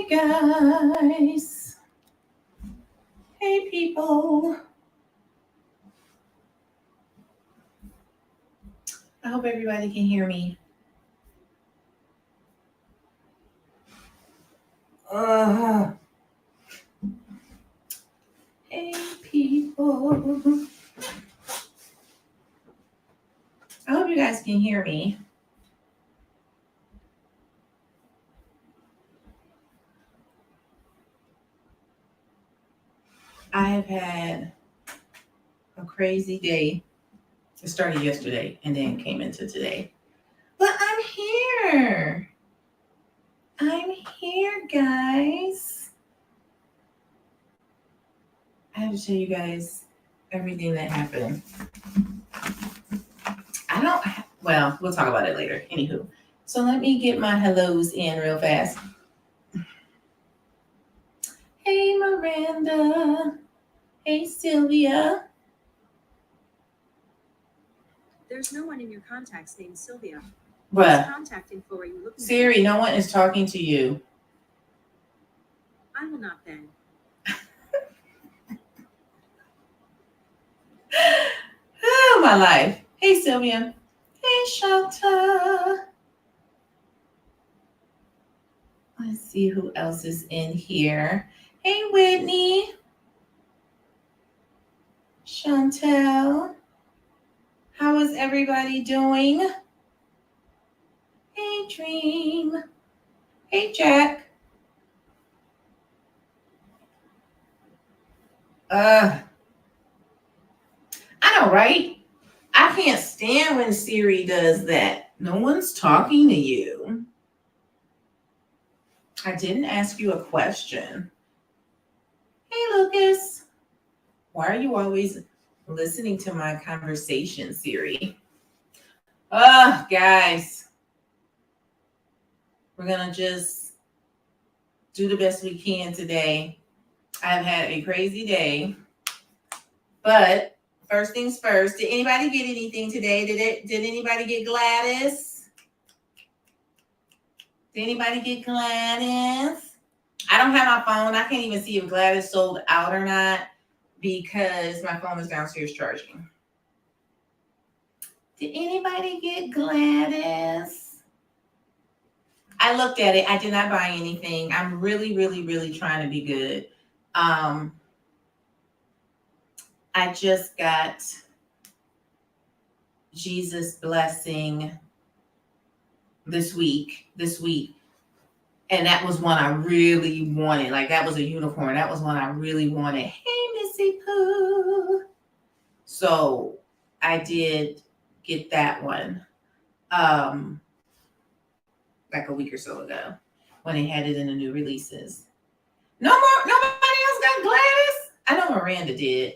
Hey guys. Hey people. I hope everybody can hear me. Hey people. I hope you guys can hear me. I have had a crazy day. It started yesterday and then came into today. But I'm here. I'm here, guys. I have to tell you guys everything that happened. We'll talk about it later. Anywho. So let me get my hellos in real fast. Hey, Miranda. Hey, Sylvia. There's no one in your contacts named Sylvia. Bruh. Contact info are you looking Siri, no one is talking to you. I will not then. Oh, my life. Hey, Sylvia. Hey, Shanta. Let's see who else is in here. Hey, Whitney. Chantel. How is everybody doing? Hey, Dream. Hey, Jack. I know, right? I can't stand when Siri does that. No one's talking to you. I didn't ask you a question. Hey, Lucas. Why are you always listening to my conversation, Siri? Guys. We're going to just do the best we can today. I've had a crazy day. But first things first, did anybody get anything today? Did anybody get Gladys? Did anybody get Gladys? I don't have my phone. I can't even see if Gladys sold out or not because my phone is downstairs charging. Did anybody get Gladys? I looked at it. I did not buy anything. I'm really, really, really trying to be good. I just got Jesus Blessing this week. And that was one I really wanted. Like, that was a unicorn. That was one I really wanted. Hey, Missy Pooh. So I did get that one. Like a week or so ago when they had it in the new releases. Nobody else got Gladys? I know Miranda did.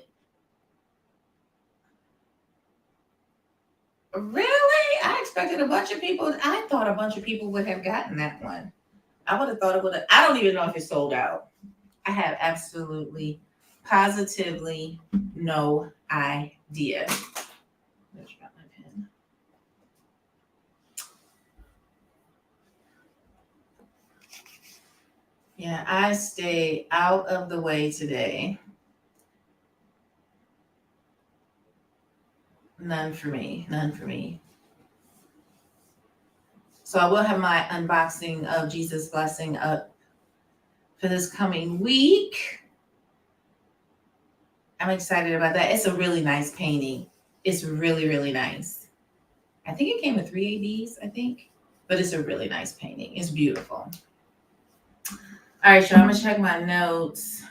Really? I expected a bunch of people. I thought a bunch of people would have gotten that one. I would have thought it would have. I don't even know if it sold out. I have absolutely, positively no idea. There's my pen. Yeah, I stay out of the way today. None for me. So I will have my unboxing of Jesus Blessing up for this coming week. I'm excited about that. It's a really nice painting. It's really, really nice. I think it came with 3 ABs, but it's a really nice painting. It's beautiful. All right, y'all, I'm gonna check my notes.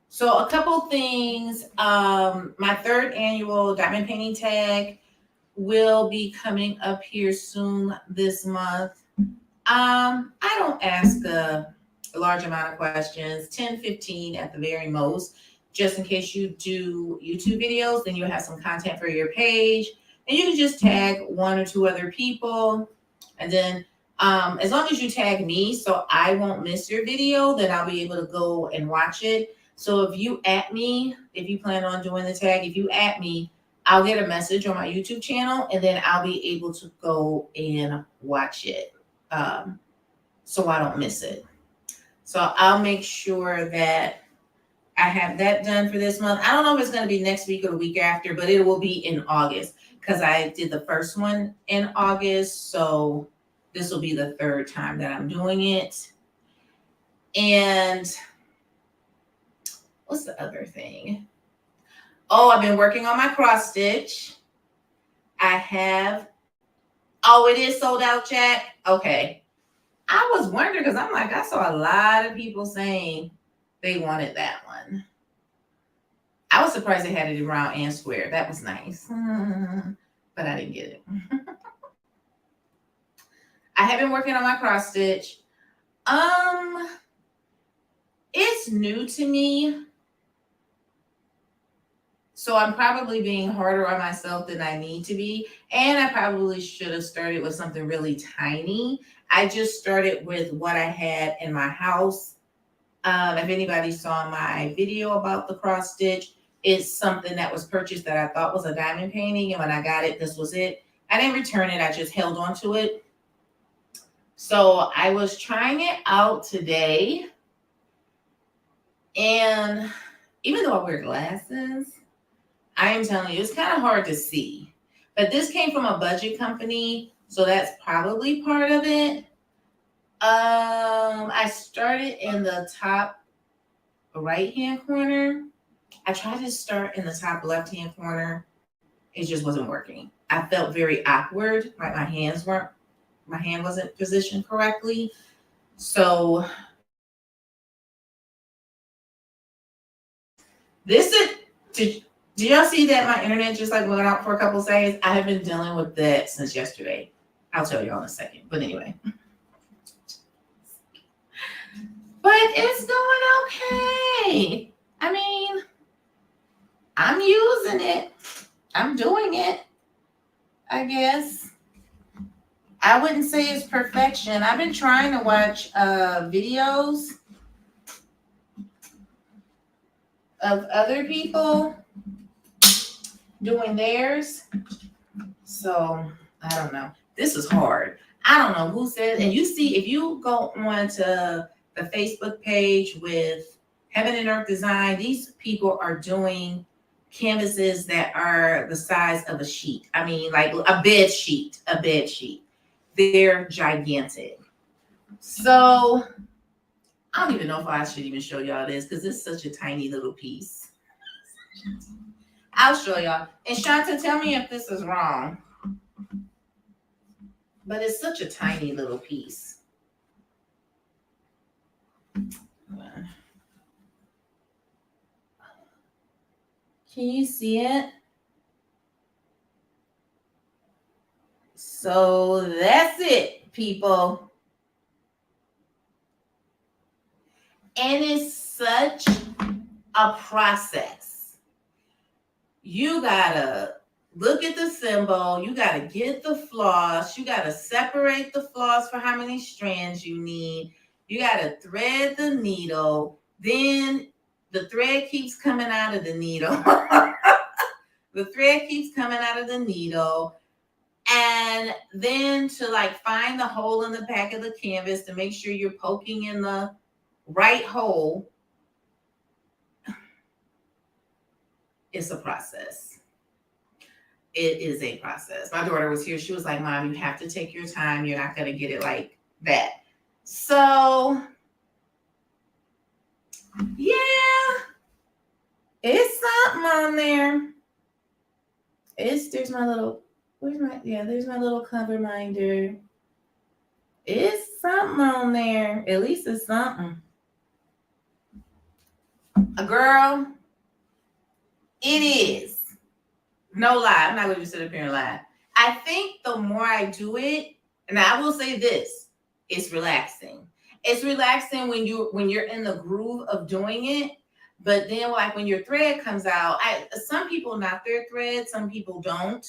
So a couple things. My 3rd annual diamond painting tag will be coming up here soon this month. I don't ask a large amount of questions, 10, 15 at the very most, just in case you do YouTube videos, then you'll have some content for your page. And you can just tag 1 or 2 other people. And then as long as you tag me so I won't miss your video, then I'll be able to go and watch it. So if you at me, if you plan on doing the tag, if you at me, I'll get a message on my YouTube channel and then I'll be able to go and watch it. so I don't miss it. So I'll make sure that I have that done for this month. I don't know if it's going to be next week or the week after, but it will be in August because I did the first one in August. So this will be the third time that I'm doing it. And what's the other thing? Oh, I've been working on my cross stitch. I have. Oh, it is sold out, Jack. Okay. I was wondering because I'm like, I saw a lot of people saying they wanted that one. I was surprised they had it in round and square. That was nice. But I didn't get it. I have been working on my cross stitch. It's new to me. So I'm probably being harder on myself than I need to be. And I probably should have started with something really tiny. I just started with what I had in my house. If anybody saw my video about the cross stitch, it's something that was purchased that I thought was a diamond painting. And when I got it, this was it. I didn't return it. I just held on to it. So I was trying it out today. And even though I wear glasses, I am telling you, it's kind of hard to see. But this came from a budget company, so that's probably part of it. I started in the top right-hand corner. I tried to start in the top left-hand corner. It just wasn't working. I felt very awkward, like my hand wasn't positioned correctly. So this is, did y'all see that my internet just like went out for a couple of seconds? I have been dealing with that since yesterday. I'll tell y'all in a second. But anyway. But it's going okay. I mean, I'm using it. I'm doing it, I guess. I wouldn't say it's perfection. I've been trying to watch videos of other people doing theirs. So I don't know. This is hard. I don't know who said, and you see, if you go on to the Facebook page with Heaven and Earth Design, these people are doing canvases that are the size of a sheet. I mean, like a bed sheet. They're gigantic. So I don't even know if I should even show y'all this because it's such a tiny little piece. I'll show y'all. And Shanta, tell me if this is wrong. But it's such a tiny little piece. Can you see it? So that's it, people. And it's such a process. You gotta look at the symbol. You gotta get the floss. You gotta separate the floss for how many strands you need. You gotta thread the needle. Then the thread keeps coming out of the needle. The thread keeps coming out of the needle. And then to like find the hole in the back of the canvas to make sure you're poking in the right hole. It's a process. It is a process. My daughter was here. She was like, Mom, you have to take your time. You're not going to get it like that. So, yeah, it's something on there. There's my little cover minder. It's something on there. At least it's something. A girl, it is. No lie. I'm not going to sit up here and lie. I think the more I do it, and I will say this, it's relaxing. It's relaxing when you're in the groove of doing it. But then like when your thread comes out, some people knot their thread, some people don't.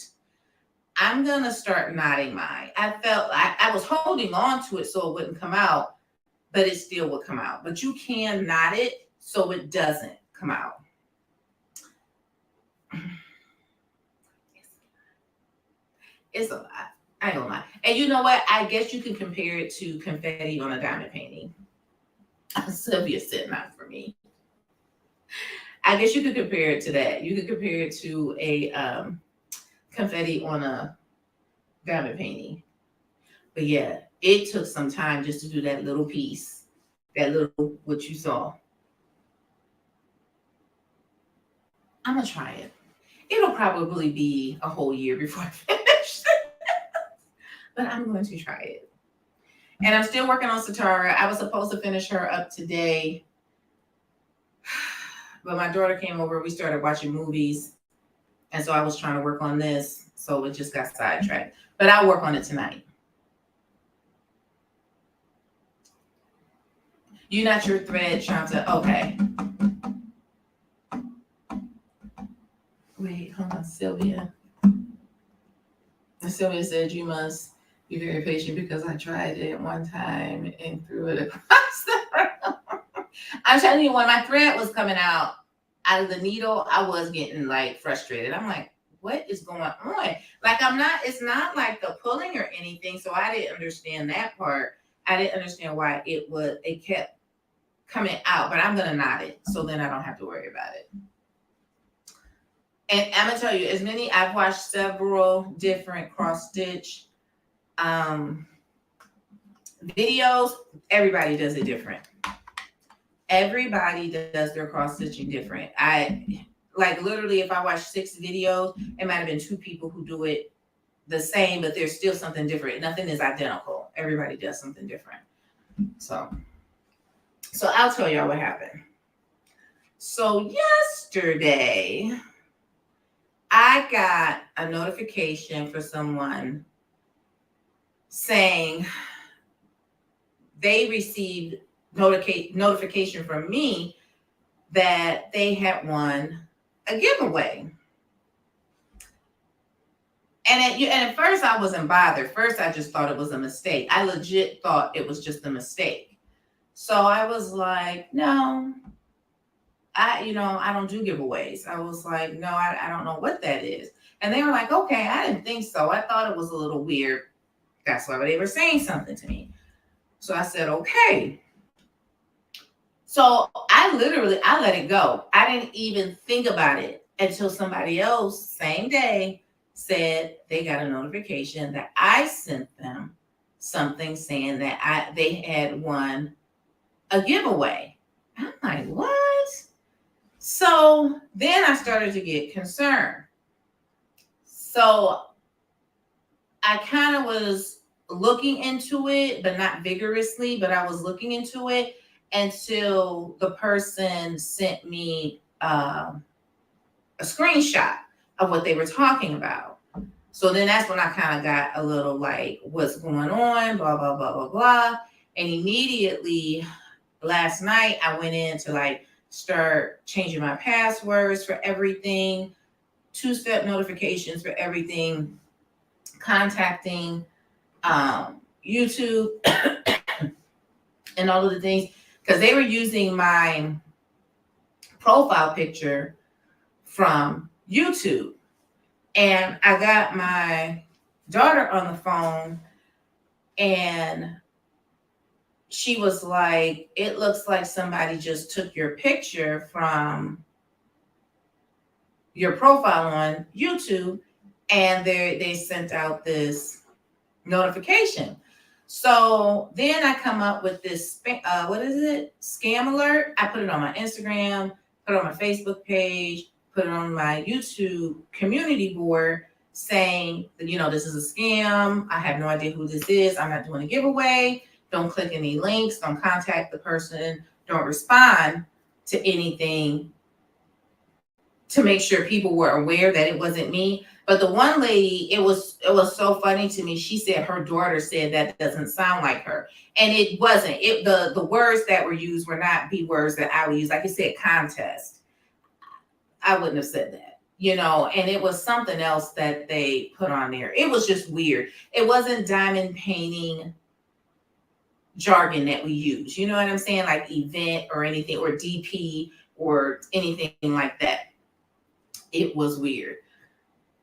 I'm going to start knotting mine. I felt I was holding on to it so it wouldn't come out, but it still would come out. But you can knot it so it doesn't come out. It's a lot. I ain't gonna lie. And you know what? I guess you can compare it to confetti on a diamond painting. Sylvia said not for me. I guess you could compare it to that. You could compare it to a confetti on a diamond painting. But yeah, it took some time just to do that little piece, that little what you saw. I'm gonna try it. It'll probably be a whole year before I finish, but I'm going to try it. And I'm still working on Satara. I was supposed to finish her up today, but my daughter came over. We started watching movies, and so I was trying to work on this, so it just got sidetracked. But I'll work on it tonight. You not your thread, Shanta? Okay. Wait, hold on, Sylvia. Sylvia said you must be very patient because I tried it one time and threw it across the room. I'm telling you, when my thread was coming out of the needle, I was getting like frustrated. I'm like, what is going on? Like it's not like the pulling or anything. So I didn't understand that part. I didn't understand why it kept coming out, but I'm gonna knot it so then I don't have to worry about it. And I'm gonna tell you, I've watched several different cross stitch videos. Everybody does it different. Everybody does their cross stitching different. I like literally, if I watch 6 videos, it might have been 2 people who do it the same, but there's still something different. Nothing is identical. Everybody does something different. So I'll tell y'all what happened. So yesterday, I got a notification for someone saying they received notification from me that they had won a giveaway. And at first I wasn't bothered. First, I just thought it was a mistake. I legit thought it was just a mistake. So I was like, no, I don't do giveaways. I was like, no, I don't know what that is. And they were like, okay, I didn't think so. I thought it was a little weird. That's why they were saying something to me. So I said, okay. So I let it go. I didn't even think about it until somebody else, same day, said they got a notification that I sent them something saying that they had won a giveaway. I'm like, what? So then I started to get concerned. So I kind of was looking into it, but not vigorously, but I was looking into it until the person sent me a screenshot of what they were talking about. So then that's when I kind of got a little like, what's going on, blah, blah, blah, blah, blah. And immediately last night, I went in to like start changing my passwords for everything, 2-step notifications for everything, contacting YouTube and all of the things, because they were using my profile picture from YouTube. And I got my daughter on the phone and she was like, it looks like somebody just took your picture from your profile on YouTube and they sent out this notification. So then I come up with this, what is it? Scam alert. I put it on my Instagram, put it on my Facebook page, put it on my YouTube community board saying, this is a scam. I have no idea who this is. I'm not doing a giveaway. Don't click any links. Don't contact the person. Don't respond to anything to make sure people were aware that it wasn't me. But the one lady, it was so funny to me. She said her daughter said that doesn't sound like her. And it wasn't. The words that were used were not the words that I would use. Like it said contest. I wouldn't have said that. And it was something else that they put on there. It was just weird. It wasn't diamond painting jargon that we use. You know what I'm saying? Like event or anything, or DP or anything like that. It was weird.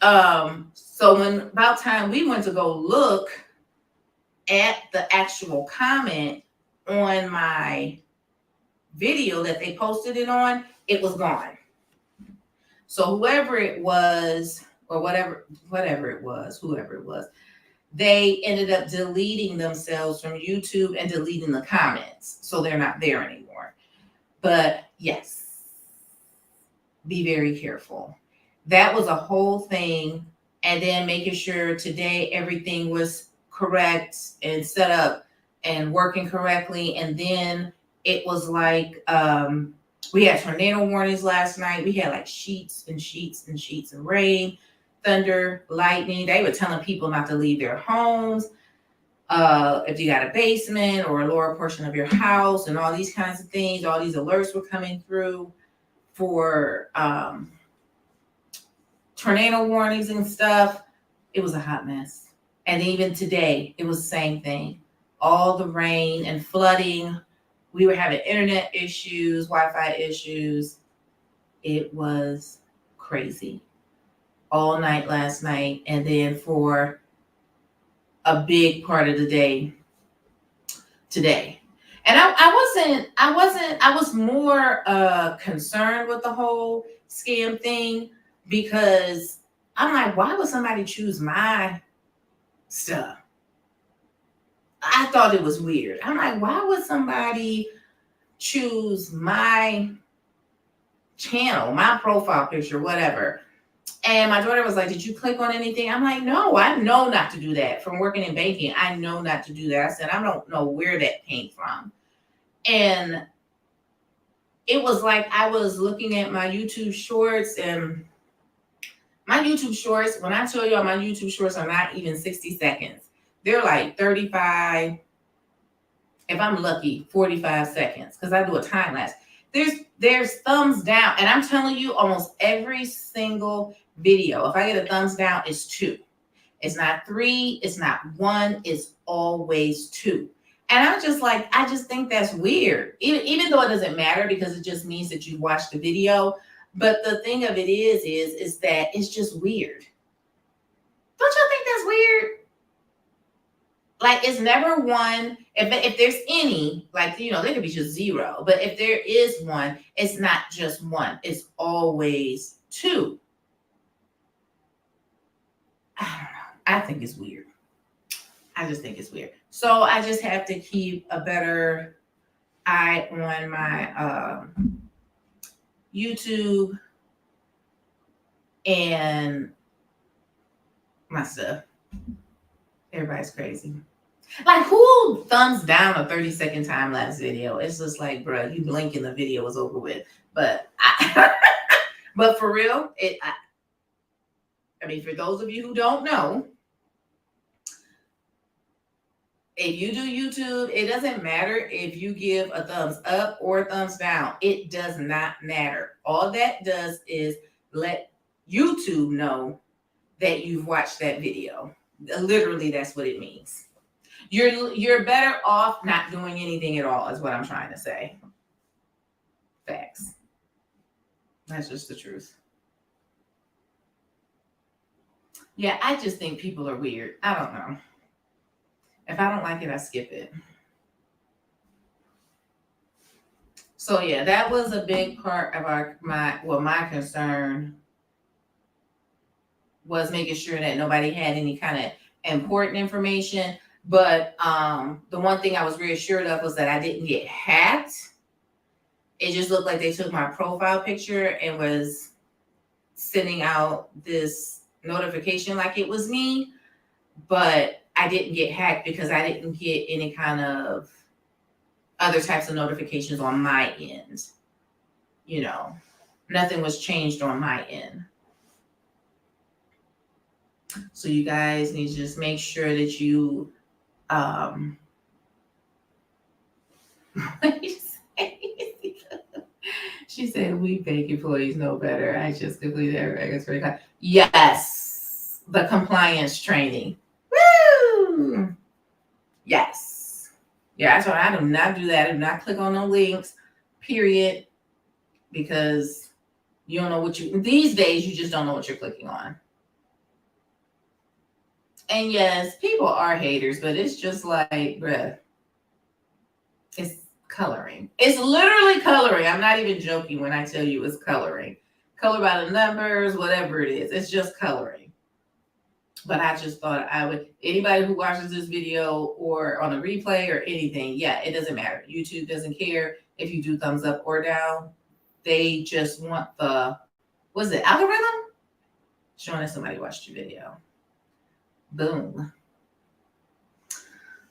So when about time we went to go look at the actual comment on my video that they posted it on, it was gone. So whoever it was, or whatever it was, whoever it was, they ended up deleting themselves from YouTube and deleting the comments. So they're not there anymore. But yes, be very careful. That was a whole thing. And then making sure today everything was correct and set up and working correctly. And then it was like, we had tornado warnings last night. We had like sheets and sheets and sheets of rain, thunder, lightning. They were telling people not to leave their homes. If you got a basement or a lower portion of your house and all these kinds of things, all these alerts were coming through for tornado warnings and stuff. It was a hot mess. And even today, it was the same thing. All the rain and flooding. We were having internet issues, Wi-Fi issues. It was crazy all night last night. And then for a big part of the day today. And I was more concerned with the whole scam thing because I'm like, why would somebody choose my stuff? I thought it was weird. I'm like, why would somebody choose my channel, my profile picture, whatever? And my daughter was like, did you click on anything? I'm like, no, I know not to do that. From working in banking, I know not to do that. I said, I don't know where that came from. And it was like I was looking at my YouTube shorts, and my YouTube shorts, when I tell y'all my YouTube shorts are not even 60 seconds. They're like 35, if I'm lucky, 45 seconds, because I do a time lapse. There's thumbs down, and I'm telling you, almost every single video, if I get a thumbs down, it's 2. It's not 3, it's not 1, it's always 2. And I'm just like, I just think that's weird. Even though it doesn't matter because it just means that you watched the video. But the thing of it is that it's just weird. Don't you think that's weird? Like, it's never 1. If there's any, like, there could be just 0. But if there is 1, it's not just 1. It's always 2. I don't know. I think it's weird. I just think it's weird. So I just have to keep a better eye on my YouTube and my stuff. Everybody's crazy. Like, who thumbs down a 30-second time lapse video? It's just like, bro, you blink and the video was over with. But but for real, I mean, for those of you who don't know, if you do YouTube, it doesn't matter if you give a thumbs up or a thumbs down. It does not matter. All that does is let YouTube know that you've watched that video. Literally, that's what it means. You're better off not doing anything at all, is what I'm trying to say. Facts. That's just the truth. Yeah, I just think people are weird. I don't know. If I don't like it, I skip it. So yeah, that was a big part of my concern was making sure that nobody had any kind of important information. But the one thing I was reassured of was that I didn't get hacked. It just looked like they took my profile picture and was sending out this notification like it was me. But I didn't get hacked because I didn't get any kind of other types of notifications on my end. Nothing was changed on my end. So you guys need to just make sure that you she said, we bank employees know better. I just completed a regulatory class. Yes, the compliance training. Woo! Yes. Yeah, that's why I do not do that. I do not click on no links, period. Because you don't know these days, you just don't know what you're clicking on. And yes, people are haters, but it's just like, bruh, it's coloring. It's literally coloring. I'm not even joking when I tell you it's coloring. Color by the numbers, whatever it is. It's just coloring. But I just thought I would, anybody who watches this video or on a replay or anything, yeah, it doesn't matter. YouTube doesn't care if you do thumbs up or down. They just want the, was it algorithm? Showing that somebody watched your video. Boom.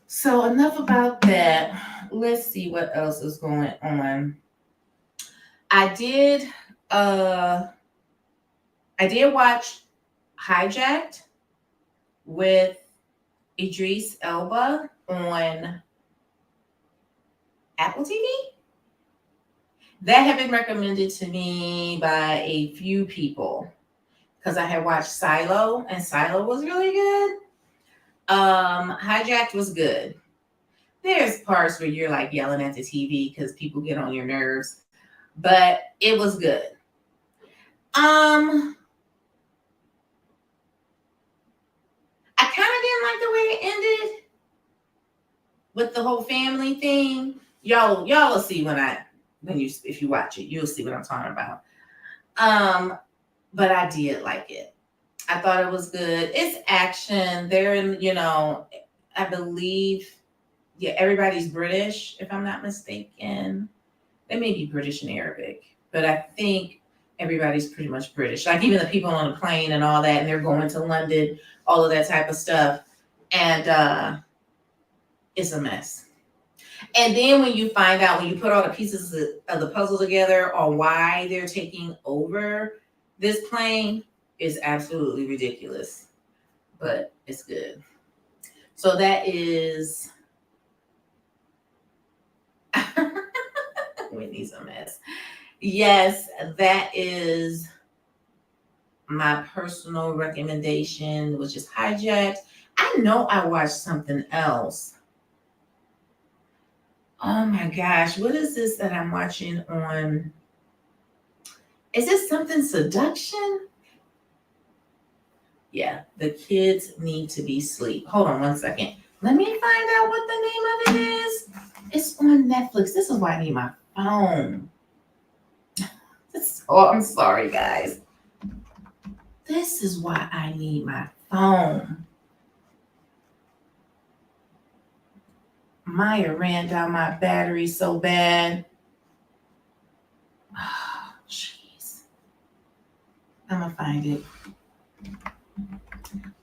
So enough about that. Let's see what else is going on. I did watch Hijacked with Idris Elba on Apple TV. That had been recommended to me by a few people because I had watched Silo, and Silo was really good. Hijacked was good. There's parts where you're like yelling at the TV because people get on your nerves, but it was good. I kind of didn't like the way it ended with the whole family thing. Y'all will see if you watch it, you'll see what I'm talking about. But I did like it. I thought it was good. It's action. They're in, I believe, yeah, everybody's British, if I'm not mistaken. They may be British and Arabic, but I think everybody's pretty much British. Like even the people on the plane and all that, and they're going to London, all of that type of stuff. And it's a mess. And then when you find out, when you put all the pieces of the puzzle together on why they're taking over this plane, is absolutely ridiculous. But it's good. So that is Whitney's a mess. Yes, that is my personal recommendation, which is Hijacked. I know I watched something else. Oh my gosh, what is this that I'm watching on? Is this something seduction? Yeah, the kids need to be asleep. Hold on one second. Let me find out what the name of it is. It's on Netflix. This is why I need my phone. Oh, I'm sorry, guys. This is why I need my phone. Maya ran down my battery so bad. Oh, jeez. I'm going to find it.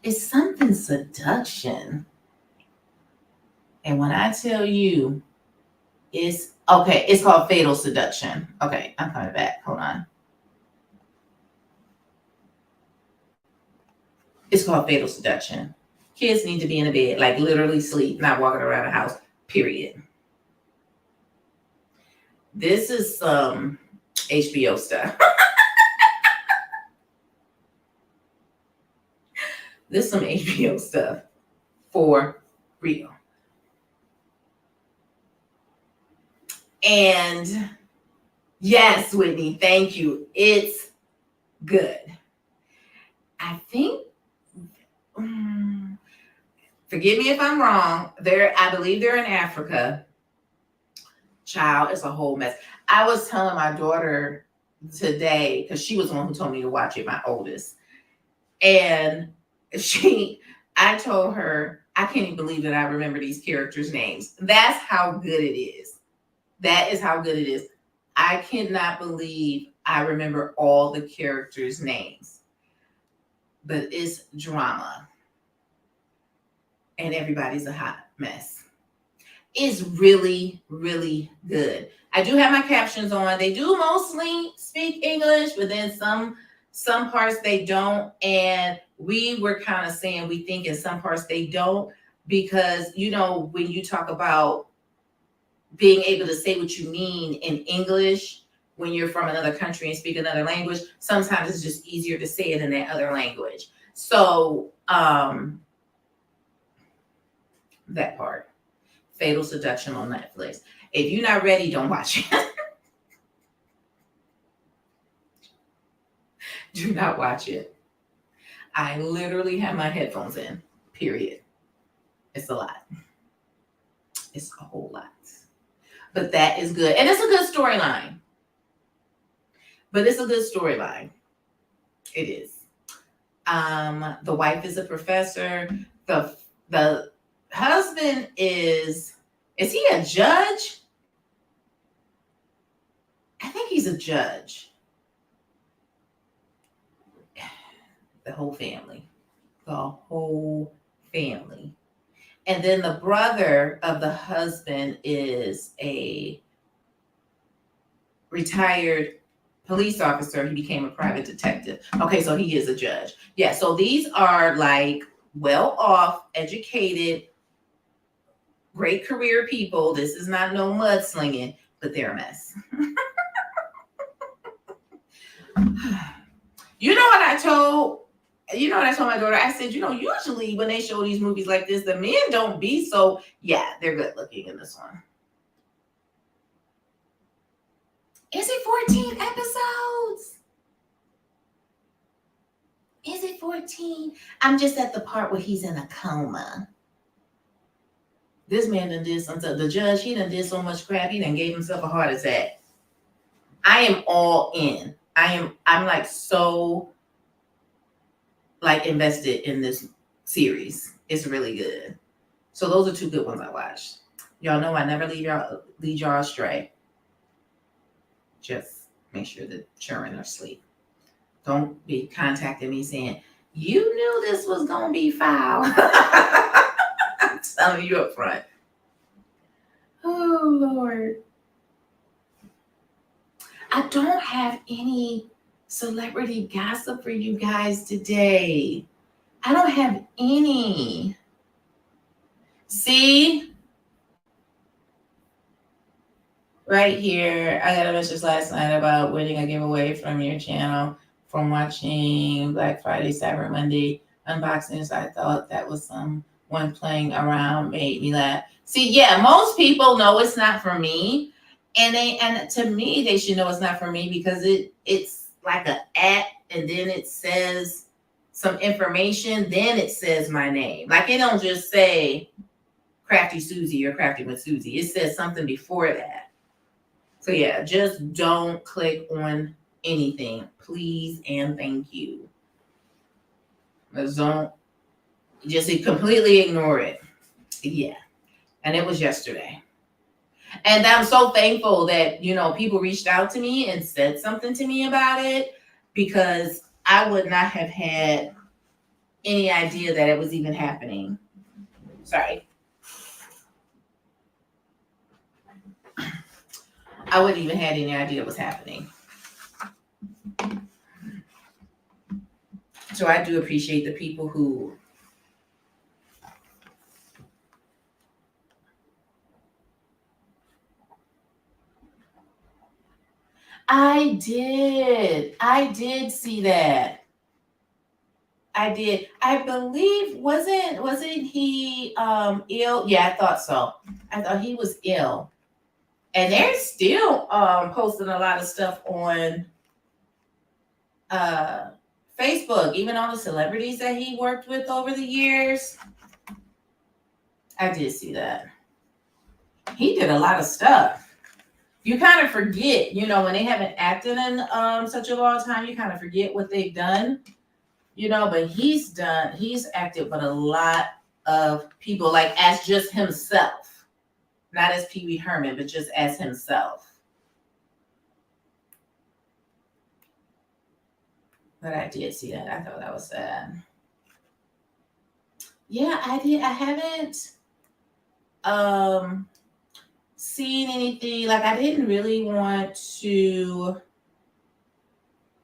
It's something seduction. And when I tell you, it's called Fatal Seduction. Okay, I'm coming back. Hold on. It's called Fatal Seduction. Kids need to be in the bed, like literally sleep, not walking around the house, period. This is some HBO stuff. This is some HBO stuff for real. And yes, Whitney, thank you. It's good. I think, forgive me if I'm wrong, I believe they're in Africa. Child, it's a whole mess. I was telling my daughter today, because she was the one who told me to watch it, my oldest. And I told her, I can't even believe that I remember these characters' names. That's how good it is. That is how good it is. I cannot believe I remember all the characters' names. But it's drama. And everybody's a hot mess. It's really, really good. I do have my captions on. They do mostly speak English, but then some parts they don't. And we were kind of saying we think in some parts they don't, because when you talk about being able to say what you mean in English when you're from another country and speak another language, sometimes it's just easier to say it in that other language. So that part. Fatal Seduction on Netflix. If you're not ready, don't watch it. Do not watch it. I literally have my headphones in. period. It's a lot. It's a whole lot. But that is good. And it's a good storyline. It is. The wife is a professor. The husband is he a judge? I think he's a judge. The whole family. And then the brother of the husband is a retired police officer. He became a private detective. Okay, so he is a judge. Yeah, so these are like well-off, educated, great career people. This is not no mudslinging, but they're a mess. You know what I told my daughter? I said, usually when they show these movies like this, the men don't be so, yeah, they're good looking in this one. Is it 14 episodes? Is it 14? I'm just at the part where he's in a coma. This man done did something. The judge, he done did so much crap, he done gave himself a heart attack. I am all in. I'm like so like invested in this series. It's really good. So those are two good ones I watched. Y'all know I never lead y'all astray. Just make sure that children are asleep. Don't be contacting me saying, you knew this was going to be foul. I'm telling you up front. Oh, Lord. I don't have any celebrity gossip for you guys today. I don't have any. See? Right here, I got a message last night about winning a giveaway from your channel from watching Black Friday, Cyber Monday unboxings. I thought that was someone playing around, made me laugh. See, yeah, most people know it's not for me. And to me, they should know it's not for me because it's like an app and then it says some information, then it says my name. Like it don't just say Crafty Susie or Crafty with Susie. It says something before that. So yeah, just don't click on anything, please and thank you. Just completely ignore it. Yeah, and it was yesterday. And I'm so thankful that, people reached out to me and said something to me about it because I would not have had any idea that it was even happening. Sorry. I wouldn't even had any idea it was happening. So I do appreciate the people who I did see that. I did. I believe wasn't he ill? Yeah, I thought so. I thought he was ill. And they're still posting a lot of stuff on Facebook, even all the celebrities that he worked with over the years. I did see that. He did a lot of stuff. You kind of forget, when they haven't acted in such a long time, you kind of forget what they've done, but he's acted with a lot of people, like as just himself, not as Pee Wee Herman, but just as himself. But I did see that. I thought that was sad. Yeah, I did. I haven't seen anything. Like I didn't really want to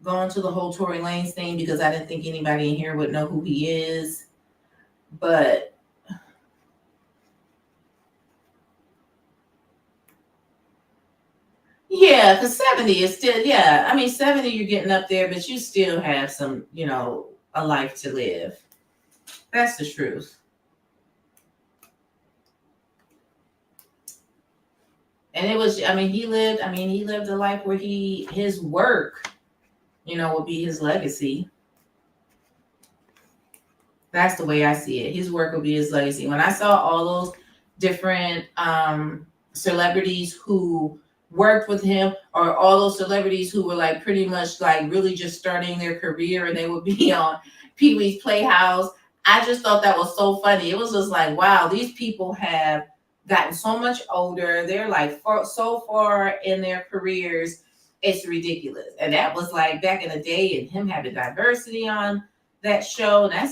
go into the whole Tory Lanez thing because I didn't think anybody in here would know who he is. But yeah, because 70 is still, 70 you're getting up there, but you still have some, a life to live. That's the truth. And it was, he lived a life where his work, would be his legacy. That's the way I see it. His work will be his legacy. When I saw all those different celebrities who worked with him, or all those celebrities who were like pretty much like really just starting their career, and they would be on Pee Wee's Playhouse, I just thought that was so funny. It was just like, wow, these people have gotten so much older. They're like so far in their careers. It's ridiculous. And that was like back in the day, and him having diversity on that show. That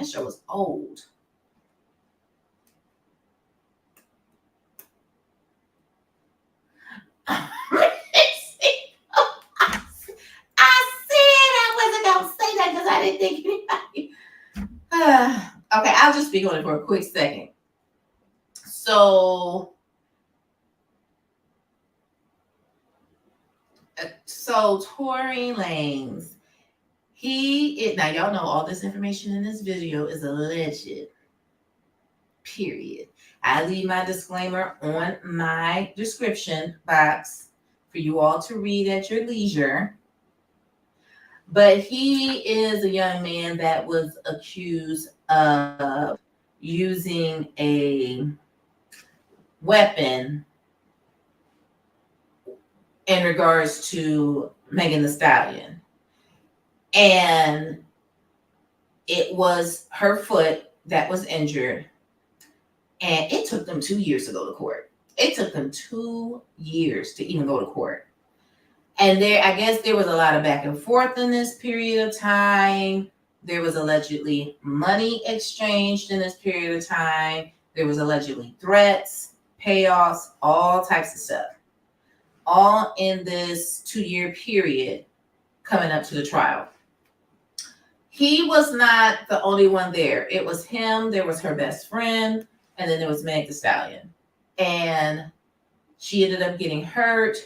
show was old. I said I wasn't gonna say that because I didn't think anybody. Okay, I'll just speak on it for a quick second. So Tory Lanez, now y'all know all this information in this video is alleged. Period. I leave my disclaimer on my description box for you all to read at your leisure. But he is a young man that was accused of using a weapon in regards to Megan Thee Stallion. And it was her foot that was injured. And it took them 2 years to go to court. It took them 2 years to even go to court. And I guess there was a lot of back and forth in this period of time. There was allegedly money exchanged in this period of time. There was allegedly threats, payoffs, all types of stuff. All in this 2-year period coming up to the trial. He was not the only one there. It was him. There was her best friend. And then there was Meg Thee Stallion. And she ended up getting hurt.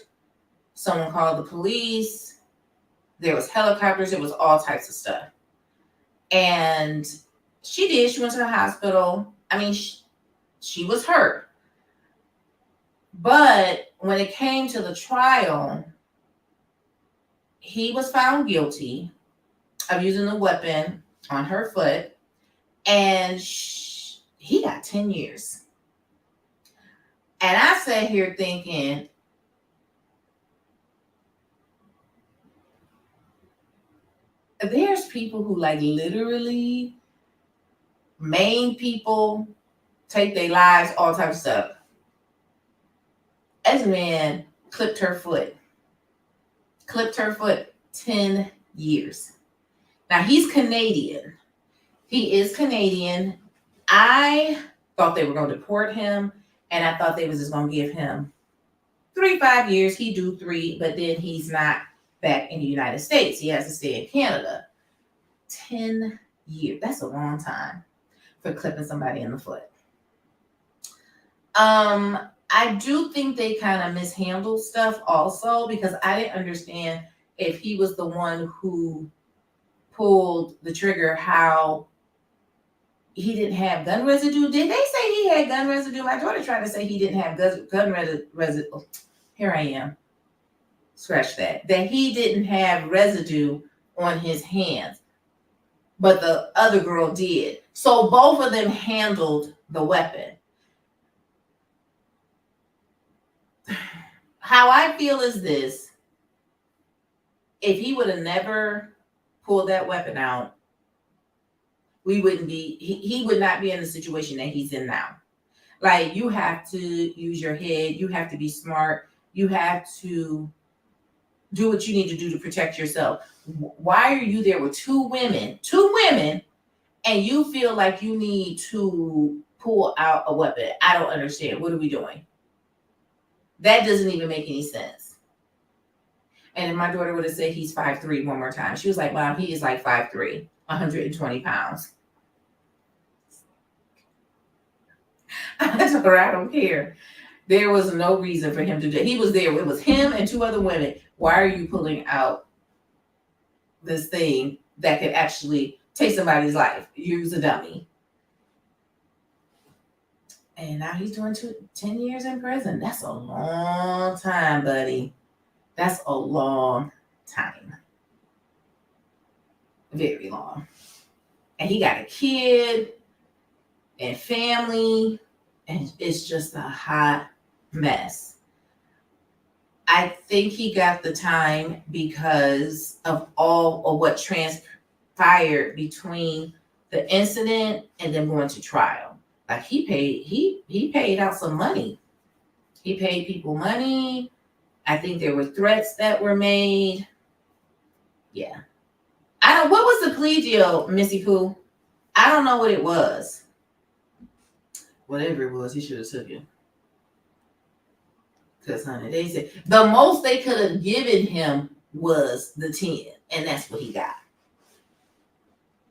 Someone called the police. There was helicopters. It was all types of stuff. And she went to the hospital. She was hurt. But when it came to the trial, he was found guilty of using the weapon on her foot. And he got 10 years. And I sat here thinking, there's people who like literally maim people, take their lives, all types of stuff. This man clipped her foot. 10 years. Now he's Canadian. He is Canadian. I thought they were going to deport him, and I thought they was just going to give him 5 years. He do 3, but then he's not back in the United States. He has to stay in Canada. 10 years. That's a long time for clipping somebody in the foot. I do think they kind of mishandled stuff also, because I didn't understand if he was the one who pulled the trigger, how he didn't have gun residue. Did they say he had gun residue? My daughter tried to say he didn't have gun residue. Here I am. Scratch that. That he didn't have residue on his hands, but the other girl did. So both of them handled the weapon. How I feel is this: if he would have never pulled that weapon out, we wouldn't be, he would not be in the situation that he's in now. Like, you have to use your head, you have to be smart, you have to do what you need to do to protect yourself. Why are you there with two women, and you feel like you need to pull out a weapon? I don't understand. What are we doing? That doesn't even make any sense. And if my daughter would have said he's 5'3" one more time, she was like, Mom, he is like 5'3", 120 pounds. I told her, I don't care. There was no reason for him to do it. He was there. It was him and 2 other women. Why are you pulling out this thing that could actually take somebody's life? Use a dummy. And now he's doing 10 years in prison. That's a long time, buddy. That's a long time. Very long. And he got a kid and family, and it's just a hot mess. I think he got the time because of all of what transpired between the incident and then going to trial. Like he paid out some money. He paid people money. I think there were threats that were made. Yeah. What was the plea deal, Missy Pooh? I don't know what it was. Whatever it was, he should have took it. Because, honey, they said the most they could have given him was the 10, and that's what he got.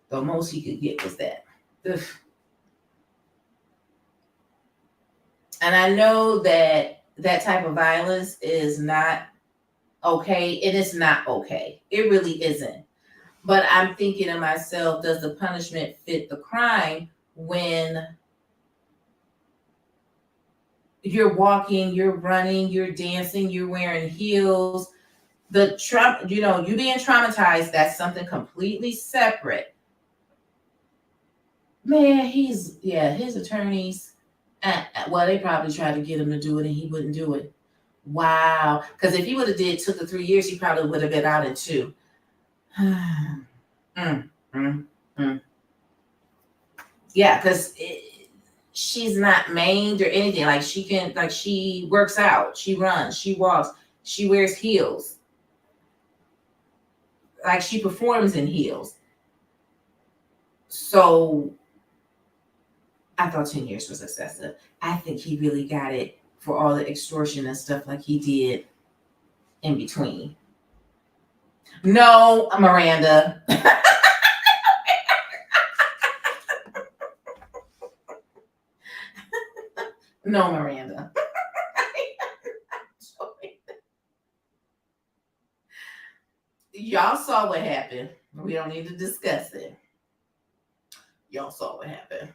The most he could get was that. Ugh. And I know that that type of violence is not okay, and it's not okay. It really isn't. But I'm thinking to myself, does the punishment fit the crime when you're walking, you're running, you're dancing, you're wearing heels? You being traumatized, that's something completely separate. Man, his attorneys, well, they probably tried to get him to do it and he wouldn't do it. Wow. Because if he would have took the 3 years, he probably would have been out in 2. Yeah, because she's not maimed or anything. Like she works out, she runs, she walks, she wears heels. Like she performs in heels. So I thought 10 years was excessive. I think he really got it for all the extortion and stuff like he did in between. No, Miranda. No, Miranda. Y'all saw what happened. We don't need to discuss it. Y'all saw what happened.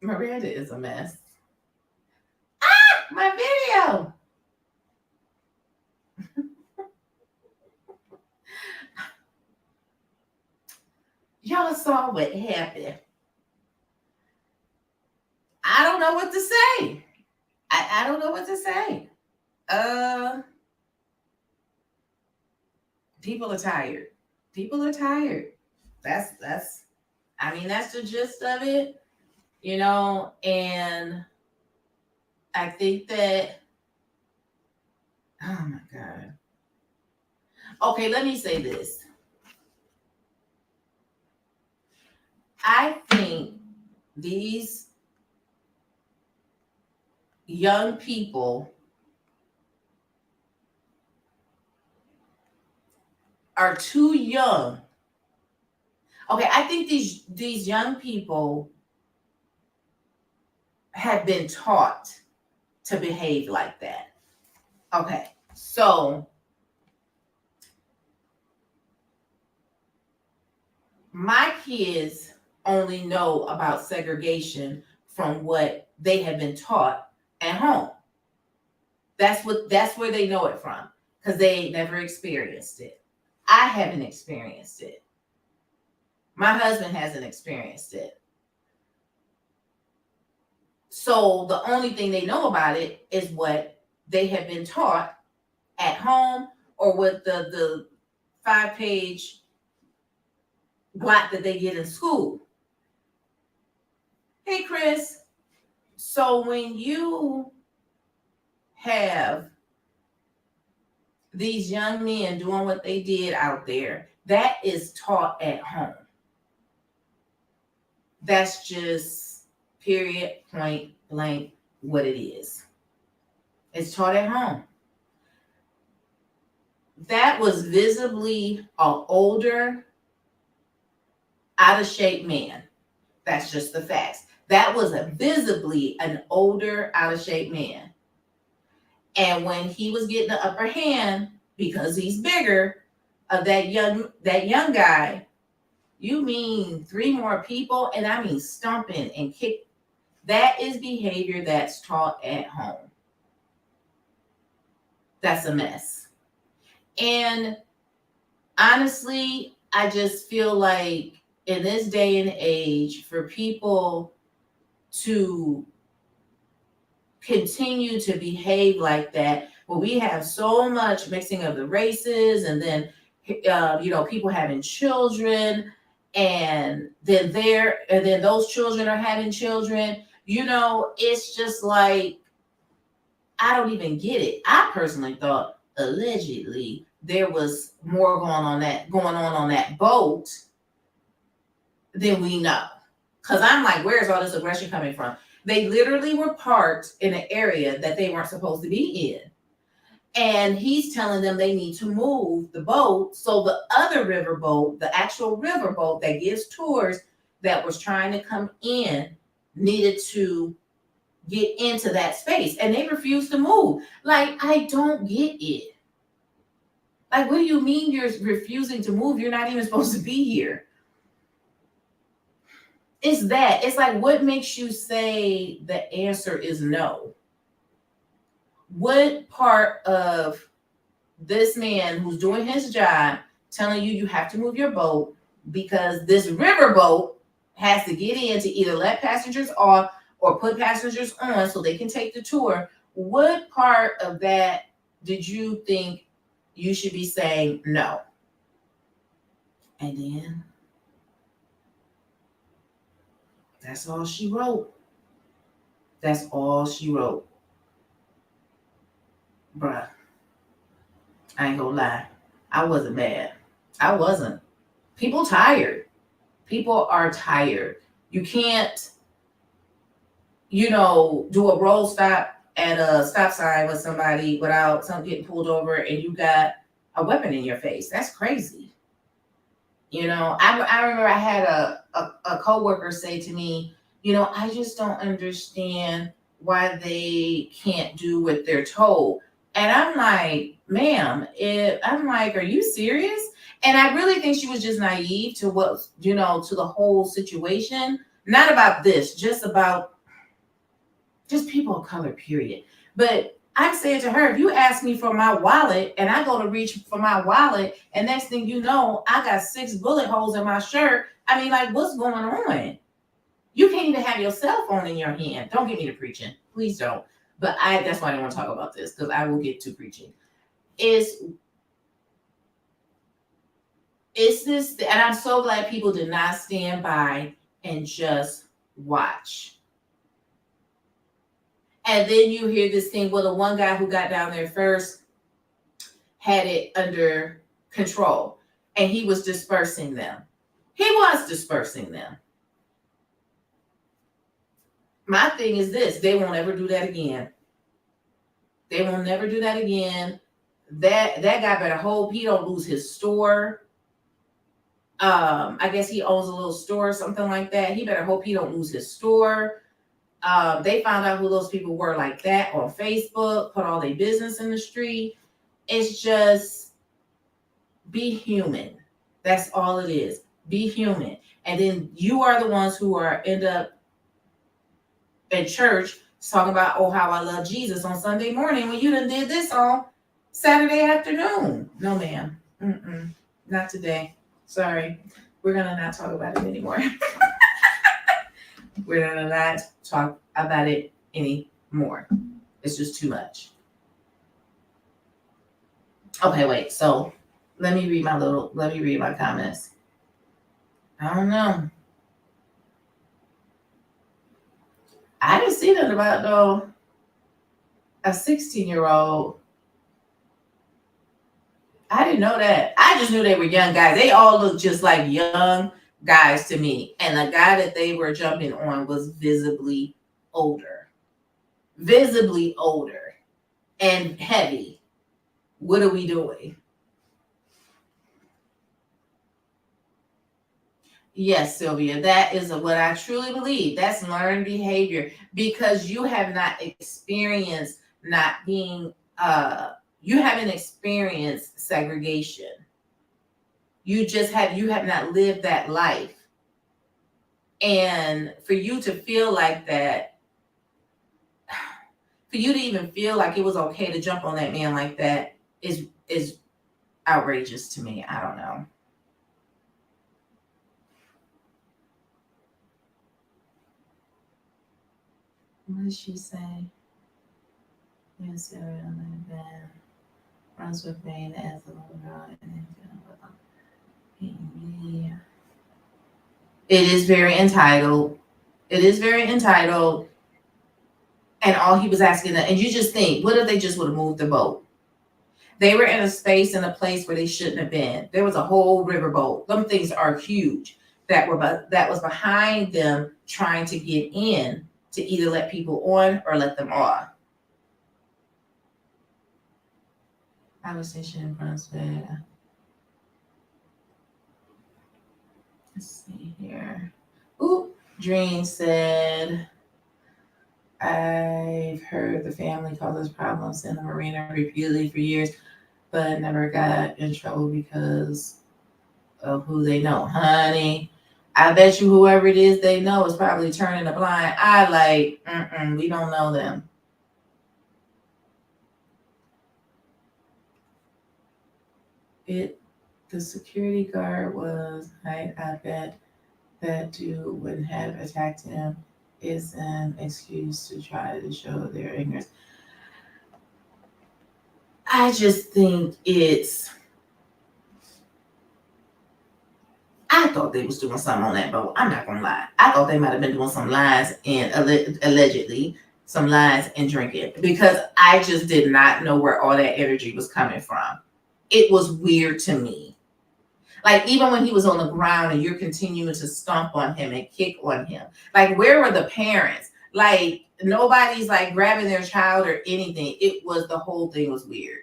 Miranda is a mess. My video. Y'all saw what happened. I don't know what to say. I don't know what to say. People are tired. People are tired. That's the gist of it, and I think that, oh my God. Okay, let me say this. I think these young people are too young. Okay, I think these young people have been taught to behave like that. Okay, so my kids only know about segregation from what they have been taught at home. That's where they know it from, because they never experienced it. I haven't experienced it. My husband hasn't experienced it. So the only thing they know about it is what they have been taught at home, or with the 5-page block that they get in school. Hey, Chris. So when you have these young men doing what they did out there, that is taught at home. That's just period, point blank, what it is. It's taught at home. That was visibly an older, out of shape man. That's just the facts. That was visibly an older, out of shape man. And when he was getting the upper hand, because he's bigger, of that young guy, you mean 3 more people, and I mean stomping and kick. That is behavior that's taught at home. That's a mess. And honestly, I just feel like in this day and age for people to continue to behave like that, when we have so much mixing of the races, and then people having children, and then those children are having children. It's just like, I don't even get it. I personally thought allegedly there was more going on that boat than we know. Cause I'm like, where's all this aggression coming from? They literally were parked in an area that they weren't supposed to be in. And he's telling them they need to move the boat. So the other riverboat, the actual riverboat that gives tours, that was trying to come in, needed to get into that space. And they refused to move. Like, I don't get it. Like, what do you mean you're refusing to move? You're not even supposed to be here. It's that. It's like, what makes you say the answer is no? What part of this man who's doing his job telling you have to move your boat because this riverboat has to get in to either let passengers off or put passengers on so they can take the tour? What part of that did you think you should be saying no? And then that's all she wrote. That's all she wrote. Bruh, I ain't gonna lie. I wasn't mad. I wasn't. People tired. People are tired. You can't, do a roll stop at a stop sign with somebody without something getting pulled over and you got a weapon in your face. That's crazy. I remember I had a coworker say to me, I just don't understand why they can't do what they're told. And I'm like, ma'am, are you serious? And I really think she was just naive to what, to the whole situation. Not about this, just about just people of color, period. But I'm saying to her, if you ask me for my wallet and I go to reach for my wallet, and next thing you know, I got 6 bullet holes in my shirt. I mean, like, what's going on? You can't even have your cell phone in your hand. Don't get me to preaching. Please don't. But that's why I don't want to talk about this, because I will get to preaching. It's this, and I'm so glad people did not stand by and just watch. And then you hear this thing, well, the one guy who got down there first had it under control, and he was dispersing them. He was dispersing them. My thing is this: they won't ever do that again. They will never do that again. That guy better hope he don't lose his store. I guess he owns a little store or something like that. He better hope he don't lose his store. They found out who those people were like that on Facebook, put all their business in the street. It's just, be human. That's all it is. Be human. And then you are the ones who end up in church talking about, oh, how I love Jesus on Sunday morning, when you done did this on Saturday afternoon. No, ma'am. Not today. Sorry. We're going to not talk about it anymore. We're going to not talk about it anymore. It's just too much. Okay, wait. So let me read my comments. I don't know. I didn't see nothing about, though, a 16-year-old. I didn't know that. I just knew they were young guys. They all look just like young guys to me. And the guy that they were jumping on was visibly older. Visibly older and heavy. What are we doing? Yes, Sylvia, that is what I truly believe. That's learned behavior, because you have not experienced not being, you haven't experienced segregation. You have not lived that life. And for you to feel like that, for you to even feel like it was okay to jump on that man like that is outrageous to me. I don't know. What did she say? Yes, everyone been runs with Bane as a little girl and it is very entitled. It is very entitled. And all he was asking them, and you just think, what if they just would have moved the boat? They were in a space in a place where they shouldn't have been. There was a whole riverboat. Them things are huge that was behind them trying to get in to either let people on or let them off. I was stationed in Brunswick. Let's see here. Ooh, Dream said, I've heard the family causes problems in the marina repeatedly for years, but never got in trouble because of who they know. Honey, I bet you whoever it is they know is probably turning a blind eye like, we don't know them. The security guard was, I bet that dude wouldn't have attacked him is an excuse to try to show their ignorance. I just think I thought they was doing something on that boat. I'm not gonna lie. I thought they might have been doing some lies and allegedly some lies and drinking because I just did not know where all that energy was coming from. It was weird to me. Like even when he was on the ground and you're continuing to stomp on him and kick on him, like where were the parents? Like nobody's like grabbing their child or anything. It was the whole thing was weird.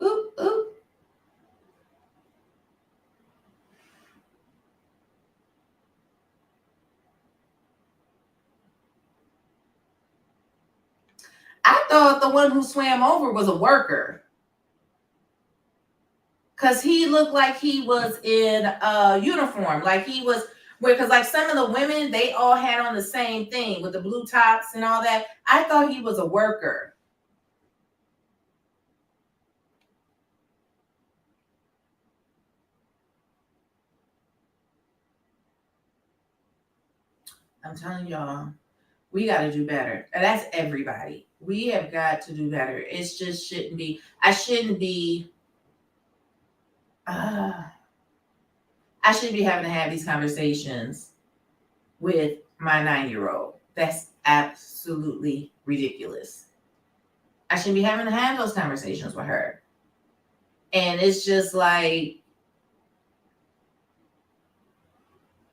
Oop, oop. I thought the one who swam over was a worker. Cause he looked like he was in a uniform, like he was because like some of the women, they all had on the same thing with the blue tops and all that. I thought he was a worker. I'm telling y'all, we got to do better. And that's everybody. We have got to do better. It's just shouldn't be. I shouldn't be having to have these conversations with my 9-year-old. That's absolutely ridiculous. I shouldn't be having to have those conversations with her. And it's just like,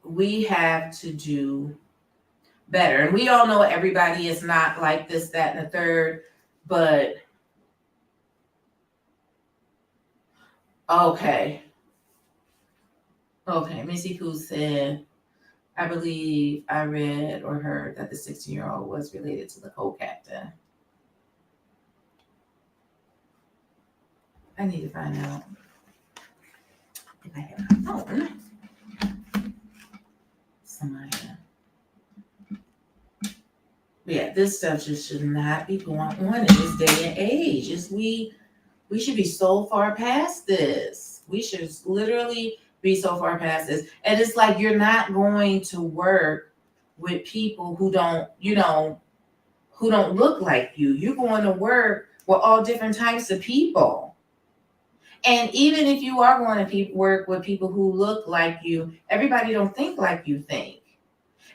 we have to do better. And we all know everybody is not like this, that, and the third, but okay. Missy Pooh said, I believe I read or heard that the 16-year-old was related to the co-captain. I need to find out if I have my phone. Somebody. But yeah, this stuff just should not be going on in this day and age. We should be so far past this. We should literally be so far past this. And it's like you're not going to work with people who don't look like you. You're going to work with all different types of people. And even if you are going to work with people who look like you, everybody don't think like you think.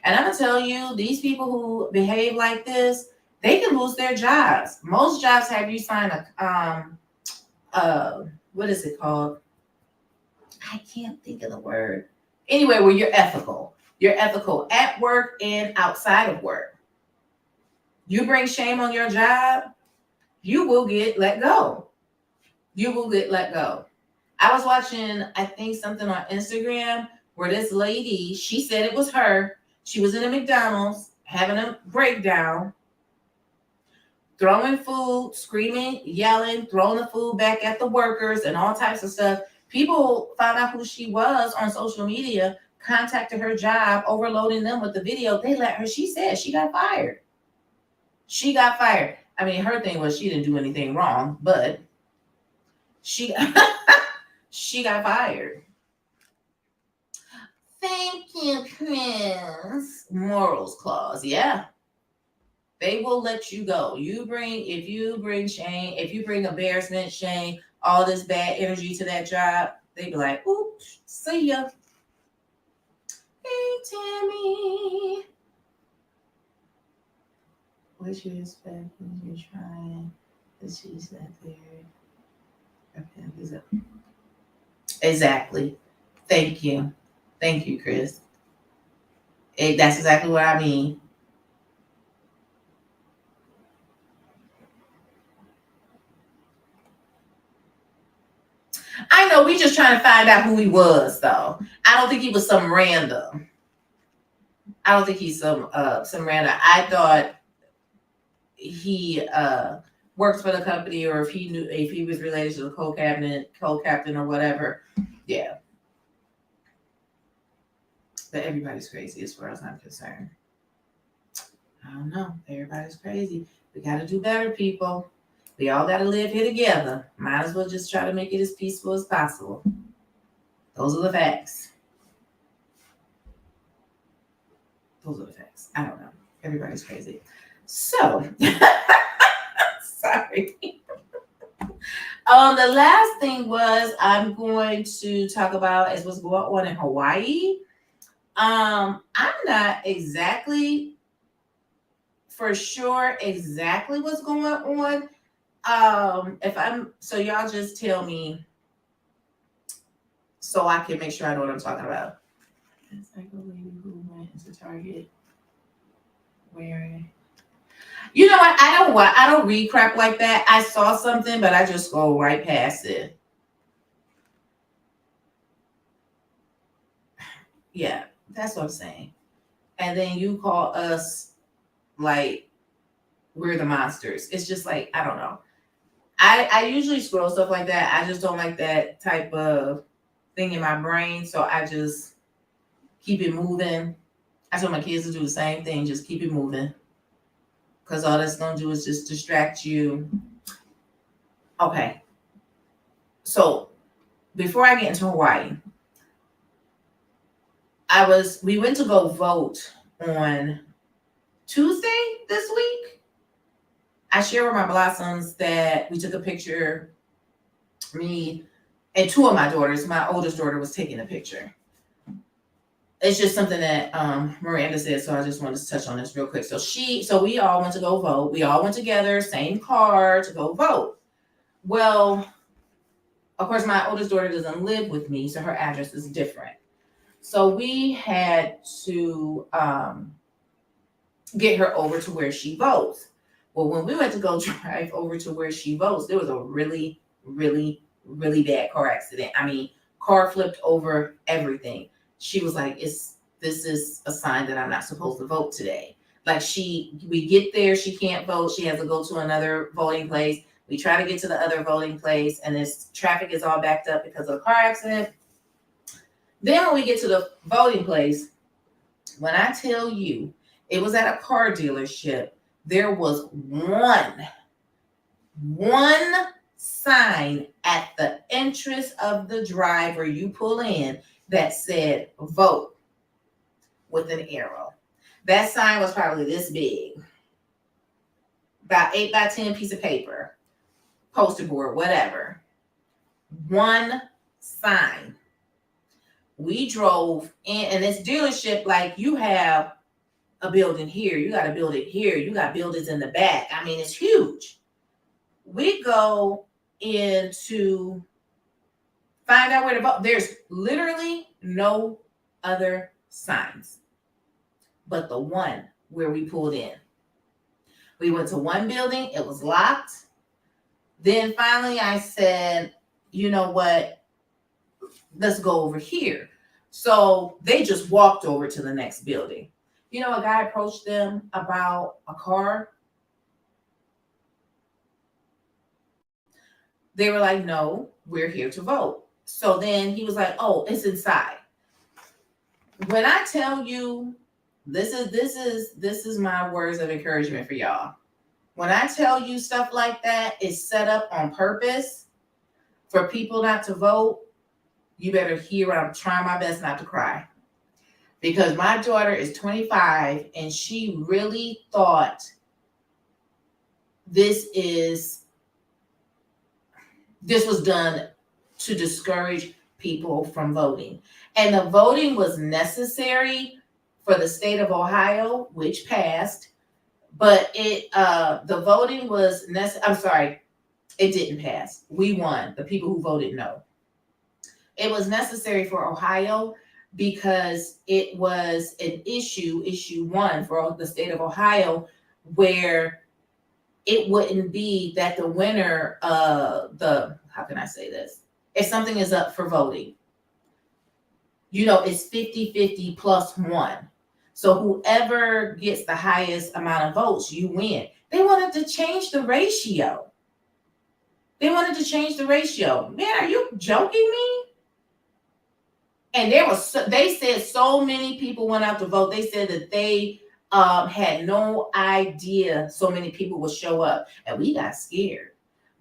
And I'm gonna tell you, these people who behave like this, they can lose their jobs. Most jobs have you sign what is it called? I can't think of the word. Anyway, where you're ethical. You're ethical at work and outside of work. You bring shame on your job, you will get let go. You will get let go. I was watching, I think, something on Instagram where this lady, she said it was her. She was in a McDonald's having a breakdown, throwing food, screaming, yelling, throwing the food back at the workers and all types of stuff. People found out who she was on social media, contacted her job, overloading them with the video. They let her, she said she got fired. She got fired. I mean, her thing was she didn't do anything wrong, but she got fired. Thank you, Chris. Morals clause. Yeah. They will let you go. If you bring shame, if you bring embarrassment, shame, all this bad energy to that job, they be like, oops, see ya. Hey, Tammy. What you expect when you're trying to cheese that there? Exactly. Thank you. Thank you, Chris. That's exactly what I mean. I know we just trying to find out who he was, though. I don't think he was some random. I don't think he's some random. I thought he worked for the company, or if he was related to the co-captain or whatever. Yeah. But everybody's crazy as far as I'm concerned. I don't know. Everybody's crazy. We gotta do better, people. We all gotta live here together. Might as well just try to make it as peaceful as possible. Those are the facts. Those are the facts. I don't know. Everybody's crazy. So, sorry. The last thing was I'm going to talk about is what's going on in Hawaii. I'm not exactly for sure exactly what's going on. If I'm so y'all just tell me so I can make sure I know what I'm talking about. It's like a lady who went into Target wearing. You know what? I don't read crap like that. I saw something, but I just go right past it. Yeah, that's what I'm saying. And then you call us like we're the monsters. It's just like, I don't know. I usually scroll stuff like that. I just don't like that type of thing in my brain. So I just keep it moving. I tell my kids to do the same thing, just keep it moving. Because all that's going to do is just distract you. Okay. So before I get into Hawaii, we went to go vote on Tuesday this week. I shared with my blossoms that we took a picture, me and two of my daughters. My oldest daughter was taking a picture. It's just something that Miranda said, so I just wanted to touch on this real quick. So we all went to go vote. We all went together, same car to go vote. Well, of course, my oldest daughter doesn't live with me, so her address is different. So we had to get her over to where she votes. Well, when we went to go drive over to where she votes, there was a really, really, really bad car accident. I mean, car flipped over, everything. She was like, this is a sign that I'm not supposed to vote today. Like we get there, she can't vote. She has to go to another voting place. We try to get to the other voting place, and this traffic is all backed up because of the car accident. Then when we get to the voting place, when I tell you it was at a car dealership, there was one sign at the entrance of the drive where you pull in that said vote with an arrow. That sign was probably this big, about 8 by 10 piece of paper, poster board, whatever. One sign. We drove in, and this dealership, like, you have a building here, you got a building here, you got buildings in the back. I mean, it's huge. We go in to find out where to vote. There's literally no other signs but the one where we pulled in. We went to one building, it was locked. Then finally I said, you know what? Let's go over here. So they just walked over to the next building. You know, a guy approached them about a car. They were like, no, we're here to vote. So then he was like, oh, it's inside. When I tell you, this is my words of encouragement for y'all. When I tell you stuff like that is set up on purpose for people not to vote, you better hear what I'm trying my best not to cry. because my daughter is 25 and she really thought this was done to discourage people from voting. And the voting was necessary for the state of Ohio, which passed, but the voting was I'm sorry, it didn't pass. We won, the people who voted no. It was necessary for Ohio because it was an issue 1 for the state of Ohio, where it wouldn't be that the winner, how can I say this? If something is up for voting, it's 50-50 plus 1. So whoever gets the highest amount of votes, you win. They wanted to change the ratio. Man, are you joking me? And they said so many people went out to vote. They said that they had no idea so many people would show up. And we got scared.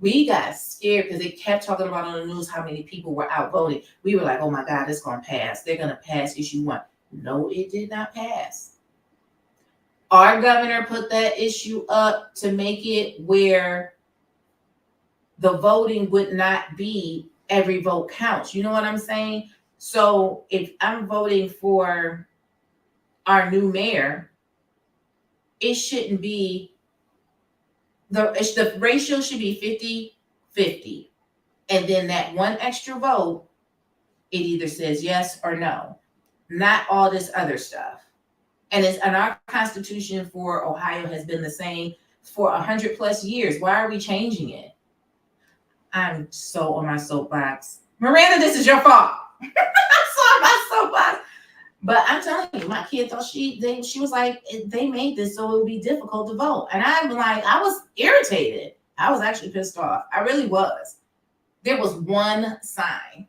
Because they kept talking about on the news how many people were out voting. We were like, oh my God, it's going to pass. They're going to pass issue 1. No, it did not pass. Our governor put that issue up to make it where the voting would not be every vote counts. You know what I'm saying? So if I'm voting for our new mayor, it shouldn't be, the ratio should be 50-50. And then that one extra vote, it either says yes or no, not all this other stuff. And our Constitution for Ohio has been the same for 100+ years. Why are we changing it? I'm so on my soapbox. Miranda, this is your fault. I'm so on my soapbox. But I'm telling you, my kid thought she was like, they made this so it would be difficult to vote. And I'm like, I was irritated. I was actually pissed off. I really was. There was one sign.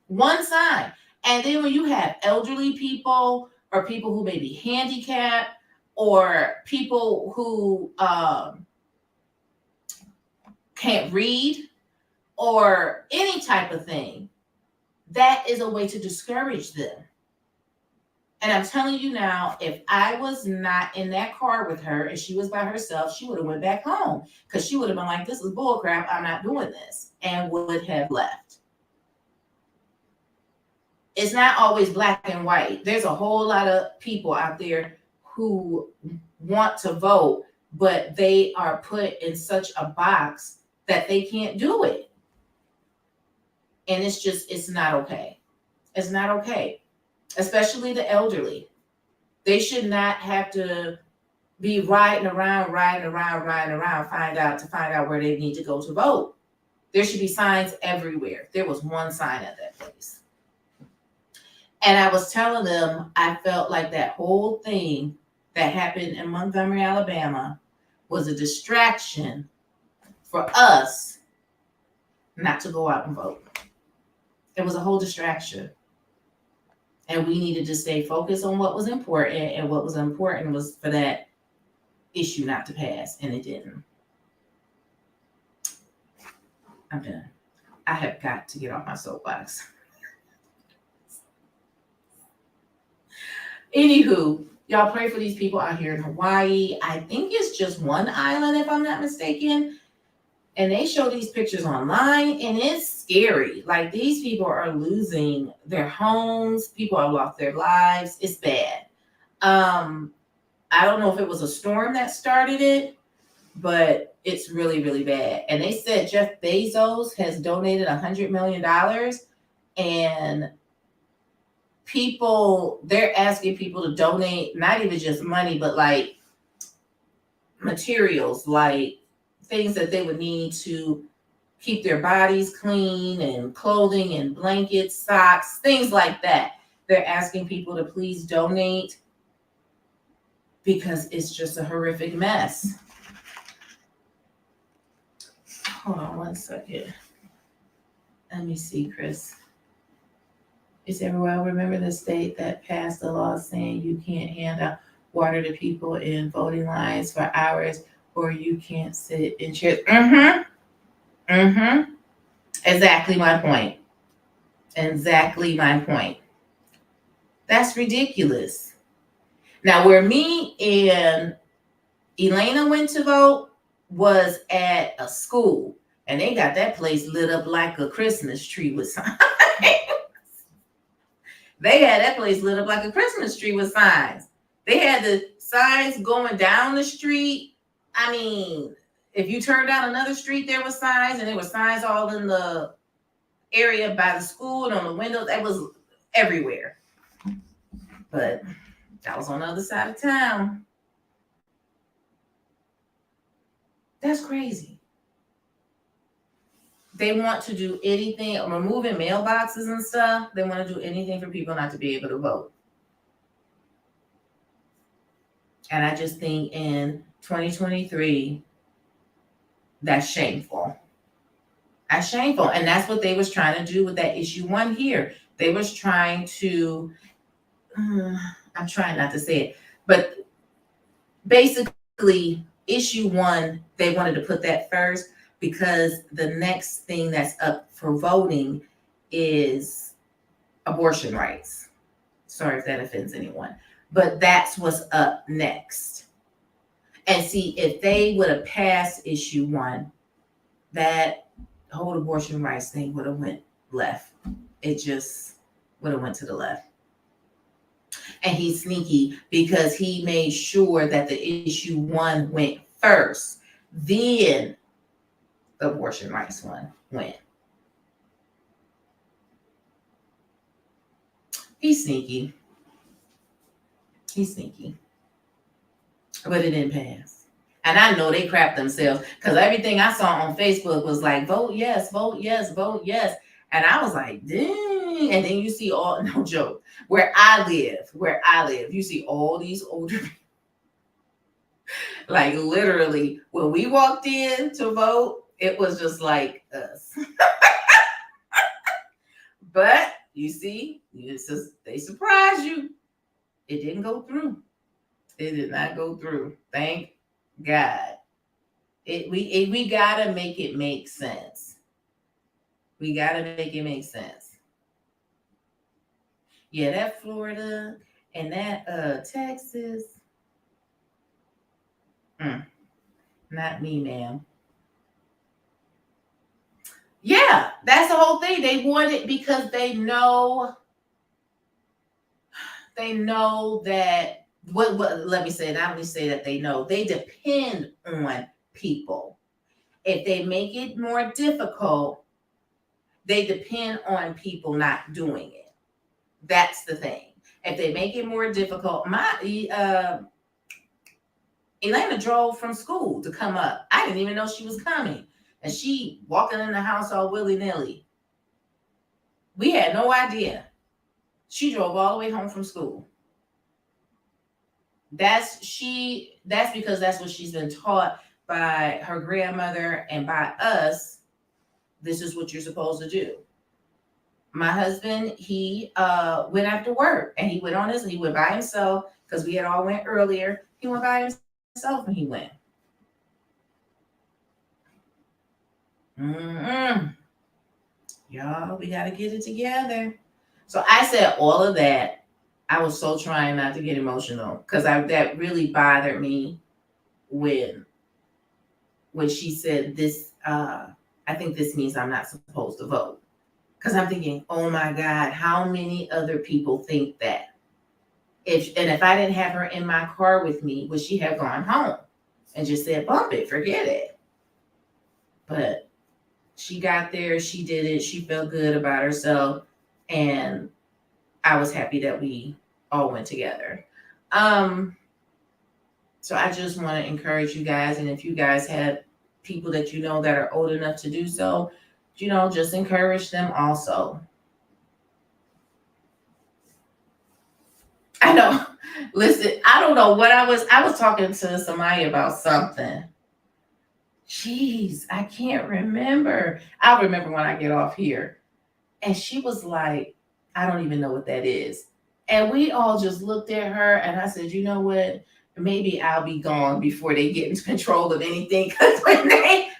And then when you have elderly people or people who may be handicapped or people who can't read or any type of thing, that is a way to discourage them. And I'm telling you now, if I was not in that car with her and she was by herself, she would have went back home because she would have been like, this is bull crap. I'm not doing this, and would have left. It's not always black and white. There's a whole lot of people out there who want to vote, but they are put in such a box that they can't do it. And it's not okay. It's not okay. Especially the elderly. They should not have to be riding around, find out where they need to go to vote. There should be signs everywhere. There was one sign at that place. And I was telling them, I felt like that whole thing that happened in Montgomery, Alabama, was a distraction for us not to go out and vote. It was a whole distraction. And we needed to stay focused on what was important, and what was important was for that issue not to pass, and it didn't. I'm done. I have got to get off my soapbox. Anywho, y'all pray for these people out here in Hawaii. I think it's just one island, if I'm not mistaken. And they show these pictures online, and it's scary. Like, these people are losing their homes. People have lost their lives. It's bad. I don't know if it was a storm that started it, but it's really, really bad. And they said Jeff Bezos has donated $100 million, and they're asking people to donate, not even just money, but like materials, like things that they would need to keep their bodies clean, and clothing and blankets, socks, things like that. They're asking people to please donate because it's just a horrific mess. Hold on one second. Let me see, Chris. Is everyone remember the state that passed a law saying you can't hand out water to people in voting lines for hours, or you can't sit in chairs? Exactly my point. That's ridiculous. Now, where me and Eleyna went to vote was at a school, and they got that place lit up like a Christmas tree with signs. They had that place lit up like a Christmas tree with signs. They had the signs going down the street. I mean, if you turned down another street, there were signs, and there were signs all in the area by the school and on the windows. That was everywhere. But that was on the other side of town. That's crazy. They want to do anything, removing mailboxes and stuff. They want to do anything for people not to be able to vote. And I just think in 2023, that's shameful. That's shameful. And that's what they was trying to do with that issue 1 here. They was trying to, I'm trying not to say it, but basically issue 1, they wanted to put that first because the next thing that's up for voting is abortion rights. Sorry if that offends anyone, but that's what's up next. And see, if they would have passed issue 1, that whole abortion rights thing would have went left. It just would have went to the left. And he's sneaky because he made sure that the issue 1 went first. Then the abortion rights one went. He's sneaky. He's sneaky. But it didn't pass. And I know they crapped themselves because everything I saw on Facebook was like, vote yes, vote yes, vote yes. And I was like, dang. And then you see all, no joke, where I live, you see all these older people. Like literally, when we walked in to vote, it was just like us. But you see, they surprised you. It didn't go through. It did not go through. Thank God. We gotta make it make sense. We gotta make it make sense. Yeah, that Florida and that Texas. Not me, ma'am. Yeah, that's the whole thing. They want it because they know that let me say it. Not only say that they know, they depend on people. If they make it more difficult, they depend on people not doing it. That's the thing. If they make it more difficult, Eleyna drove from school to come up. I didn't even know she was coming. And she walking in the house all willy-nilly. We had no idea. She drove all the way home from school. That's because that's what she's been taught by her grandmother and by us. This is what you're supposed to do. My husband, he went after work and he went by himself because we had all went earlier. He went by himself and he went. Y'all, we got to get it together. So I said all of that. I was so trying not to get emotional because that really bothered me when she said this. I think this means I'm not supposed to vote. Because I'm thinking, oh my God, how many other people think that? If I didn't have her in my car with me, would she have gone home and just said, bump it, forget it? But she got there, she did it, she felt good about herself, and I was happy that we all went together. So I just want to encourage you guys, and if you guys have people that you know that are old enough to do so, just encourage them also. I know. Listen, I don't know what I was talking to somebody about something. Jeez, I can't remember. I'll remember when I get off here. And she was like, I don't even know what that is. And we all just looked at her and I said, you know what? Maybe I'll be gone before they get into control of anything. Because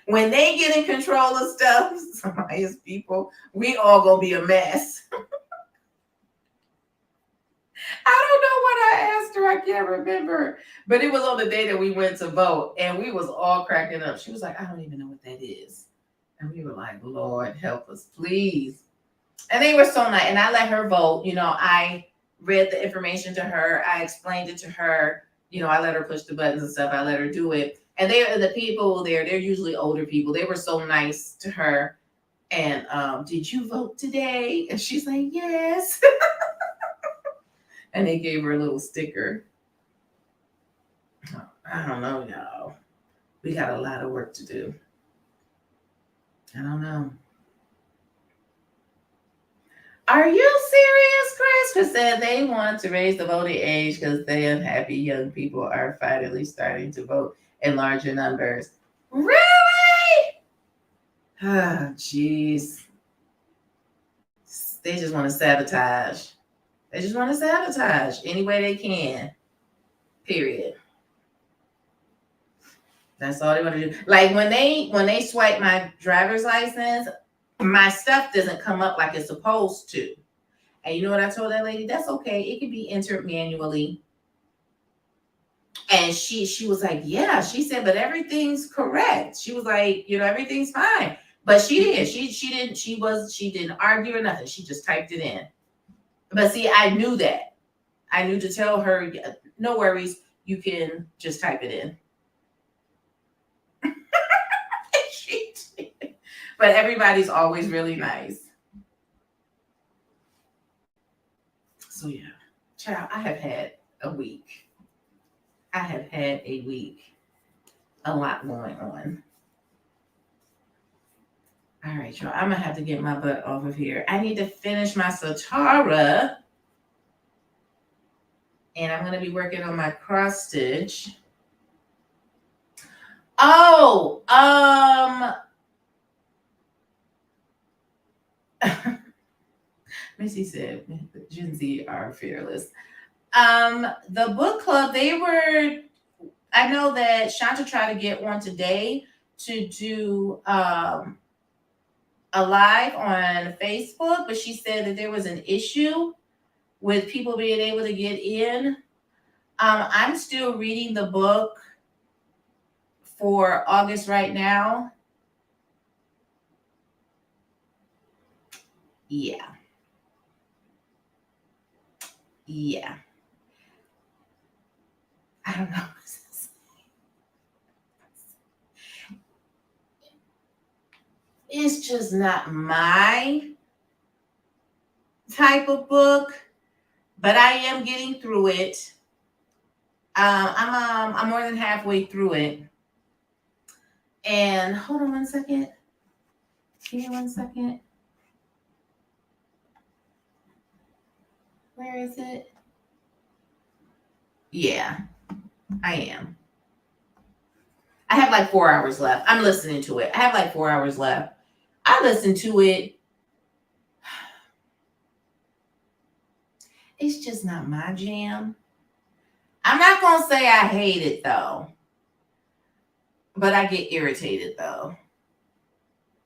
when they get in control of stuff, somebody's people, we all gonna be a mess. I can't remember. But it was on the day that we went to vote, and we was all cracking up. She was like, I don't even know what that is. And we were like, Lord, help us, please. And they were so nice. And I let her vote. I read the information to her. I explained it to her. I let her push the buttons and stuff. I let her do it. And the people there, they're usually older people. They were so nice to her. And did you vote today? And she's like, yes. And they gave her a little sticker. I don't know, y'all. We got a lot of work to do. I don't know. Are you serious, Chris? Because said they want to raise the voting age because the unhappy young people are finally starting to vote in larger numbers. Really? Ah, jeez. They just want to sabotage. They just want to sabotage any way they can. Period. That's all they want to do. Like when they swipe my driver's license, my stuff doesn't come up like it's supposed to. And you know what I told that lady? That's okay. It can be entered manually. And she was like, yeah. She said, but everything's correct. She was like, everything's fine. But she did. She didn't argue or nothing. She just typed it in. But see, I knew that. I knew to tell her, no worries. You can just type it in. She did. But everybody's always really nice. So yeah, child, I have had a week. A lot going on. All right, y'all. I'm gonna have to get my butt off of here. I need to finish my Satara. And I'm gonna be working on my cross stitch. Oh, Missy said Gen Z are fearless. The book club, I know that Shanta tried to get one today to do a live on Facebook, but she said that there was an issue with people being able to get in. I'm still reading the book for August right now. Yeah. I don't know. It's just not my type of book, but I am getting through it. I'm more than halfway through it. And hold on one second. Give me 1 second. Where is it? Yeah, I am. I have like 4 hours left. I'm listening to it. I have like 4 hours left. I listened to it. It's just not my jam. I'm not going to say I hate it though, but I get irritated though.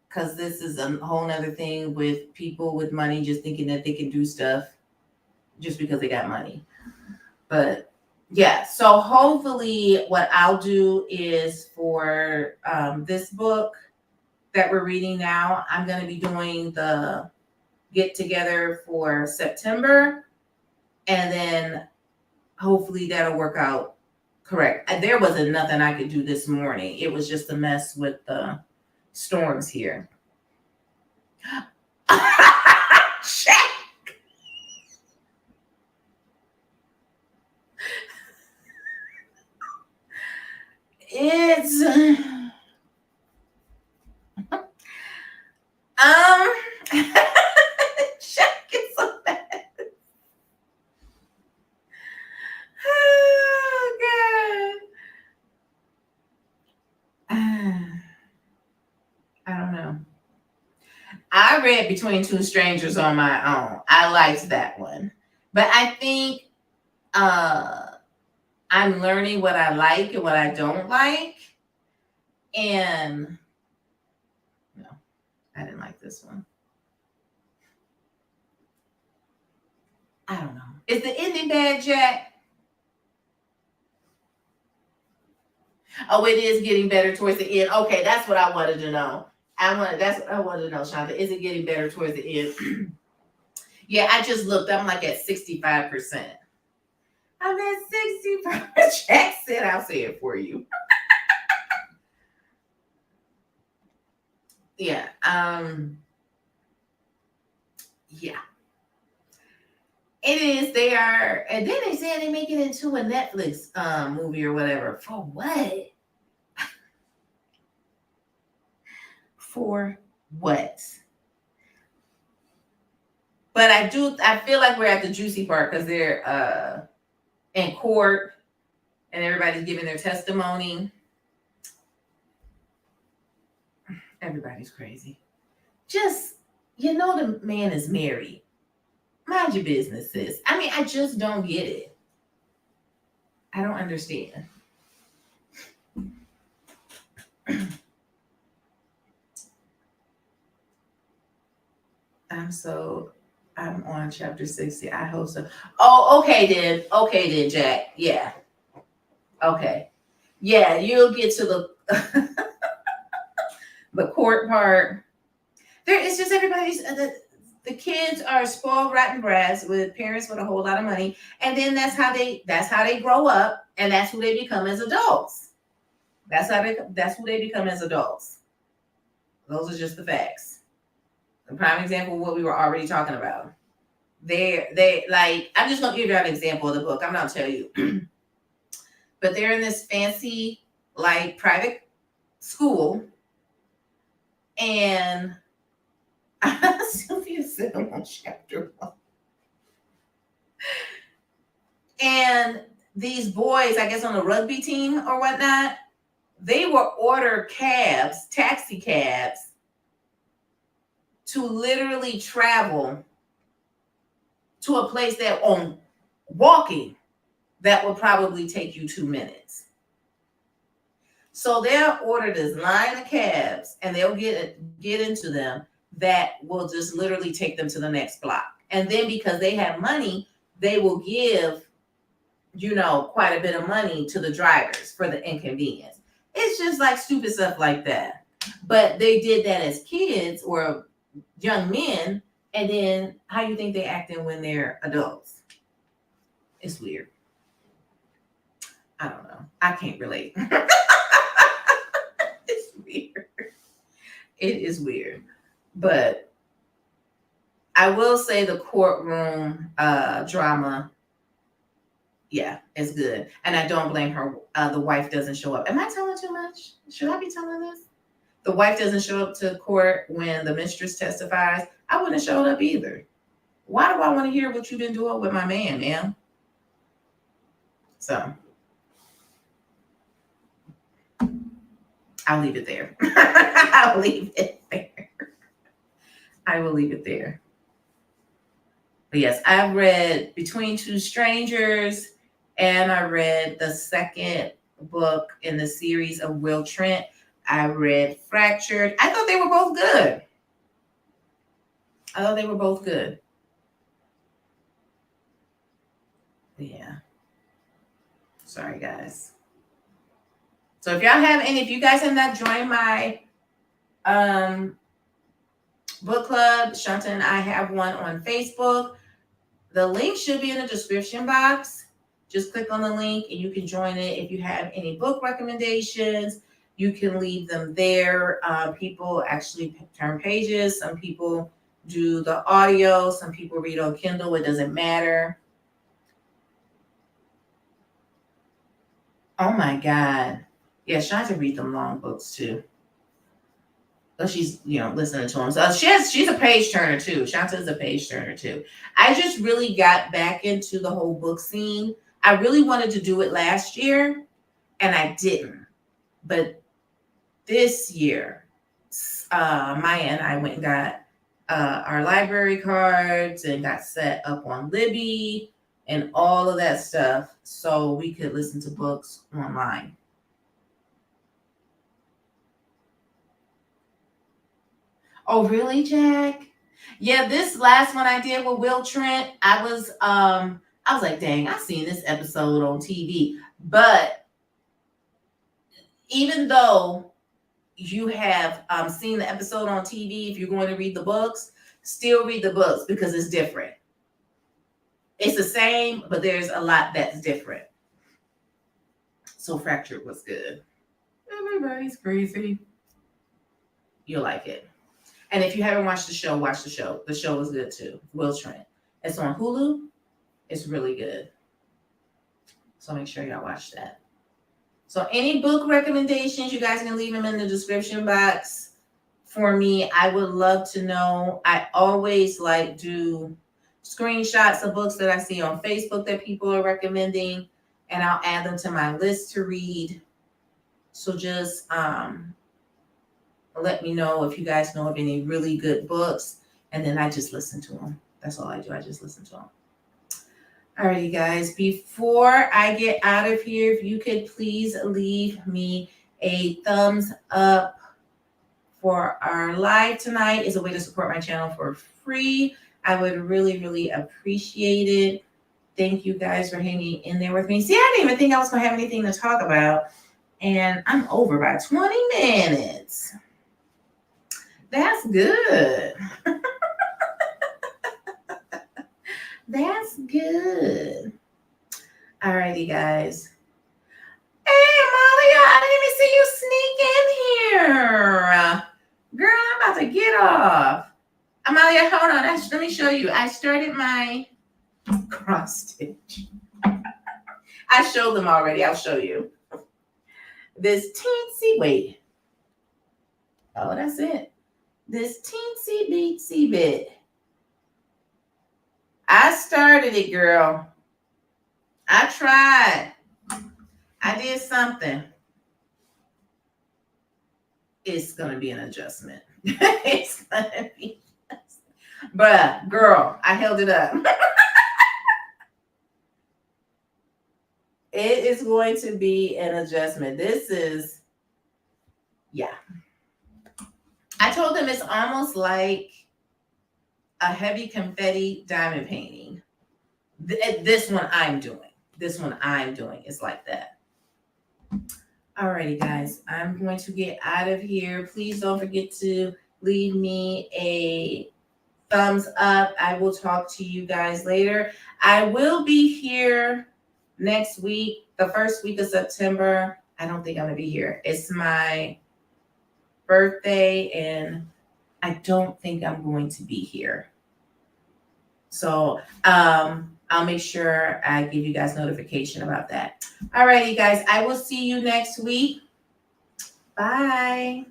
Because this is a whole nother thing with people with money just thinking that they can do stuff just because they got money. But yeah, so hopefully what I'll do is for this book that we're reading now, I'm going to be doing the get together for September. And then hopefully that'll work out correct. There wasn't nothing I could do this morning. It was just a mess with the storms here. Check. It's check is so bad. Oh God. I don't know. I read Between Two Strangers on my own. I liked that one. But I think I'm learning what I like and what I don't like. And no, I didn't like this one. I don't know. Is the ending bad, Jack? Oh, it is getting better towards the end. Okay, that's what I wanted to know. That's what I wanted to know, Shanta. Is it getting better towards the end? Yeah, I just looked. I'm like at 65%. I'm at 65%. Jack said I'll say it for you. Yeah. Yeah. It is. They are, and then they said they make it into a Netflix movie or whatever. For what? For what? But I feel like we're at the juicy part because they're in court and everybody's giving their testimony. Everybody's crazy. Just, the man is married. Mind your business, sis. I mean, I just don't get it. I don't understand. I'm on chapter 60. I hope so. Oh, okay then. Okay then, Jack. Yeah. Okay. Yeah, you'll get to the the court part. There is just everybody's the kids are spoiled rotten brats with parents with a whole lot of money, and then that's how they grow up, and that's who they become as adults. That's who they become as adults. Those are just the facts. A prime example of what we were already talking about. They like, I'm just gonna give you an example of the book. I'm not tell you. But they're in this fancy, like, private school, and Sylvia said I'm on chapter 1. And these boys, I guess on the rugby team or whatnot, they will order taxi cabs, to literally travel to a place that on walking that will probably take you 2 minutes. So they'll order this line of cabs and they'll get into them that will just literally take them to the next block. And then because they have money, they will give, quite a bit of money to the drivers for the inconvenience. It's just like stupid stuff like that. But they did that as kids or young men, and then how you think they acting when they're adults? It's weird. I don't know. I can't relate. It's weird. It is weird. But I will say the courtroom drama, yeah, it's good. And I don't blame her. The wife doesn't show up. Am I telling too much? Should I be telling this? The wife doesn't show up to court when the mistress testifies. I wouldn't have showed up either. Why do I want to hear what you've been doing with my man, ma'am? So I'll leave it there. I'll leave it there. I will leave it there. But yes, I've read Between Two Strangers, and I read the second book in the series of Will Trent. I read Fractured. I thought they were both good. Yeah. Sorry, guys. So if you guys have not joined my book club, Shanta and I have one on Facebook. The link should be in the description box. Just click on the link and you can join it. If you have any book recommendations, you can leave them there. People actually turn pages. Some people do the audio. Some people read on Kindle. It doesn't matter. Oh my God. Yeah, Shanta read them long books too. But she's, listening to them. So she's a page turner too. Shanta is a page turner too. I just really got back into the whole book scene. I really wanted to do it last year and I didn't. But this year, Maya and I went and got our library cards and got set up on Libby and all of that stuff so we could listen to books online. Oh, really, Jack? Yeah, this last one I did with Will Trent, I was like, dang, I seen this episode on TV. But even though you have seen the episode on TV, if you're going to read the books, still read the books because it's different. It's the same, but there's a lot that's different. So Fractured was good. Everybody's crazy. You'll like it. And if you haven't watched the show, watch the show. The show is good too. Will Trent. It's on Hulu. It's really good. So make sure y'all watch that. So any book recommendations, you guys can leave them in the description box for me. I would love to know. I always like do screenshots of books that I see on Facebook that people are recommending, and I'll add them to my list to read. So just let me know if you guys know of any really good books, and then I just listen to them. That's all I do. I just listen to them. Alrighty, guys, before I get out of here, if you could please leave me a thumbs up for our live tonight. Is a way to support my channel for free. I would really, really appreciate it. Thank you guys for hanging in there with me. See, I didn't even think I was going to have anything to talk about, and I'm over by 20 minutes. That's good. That's good. Alrighty, guys. Hey, Amalia, I didn't even see you sneak in here. Girl, I'm about to get off. Amalia, hold on. Let me show you. I started my cross stitch. I showed them already. I'll show you. This teensy, wait. Oh, that's it. This teensy beatsy bit. I started it, girl. I tried. I did something. It's going to be an adjustment. It's going to be. Bruh, girl, I held it up. It is going to be an adjustment. This is, yeah. I told them it's almost like a heavy confetti diamond painting. This one I'm doing. It's like that. Alrighty, guys. I'm going to get out of here. Please don't forget to leave me a thumbs up. I will talk to you guys later. I will be here next week, the first week of September. I don't think I'm going to be here. It's my birthday, and I don't think I'm going to be here. So I'll make sure I give you guys notification about that. All righty, guys. I will see you next week. Bye.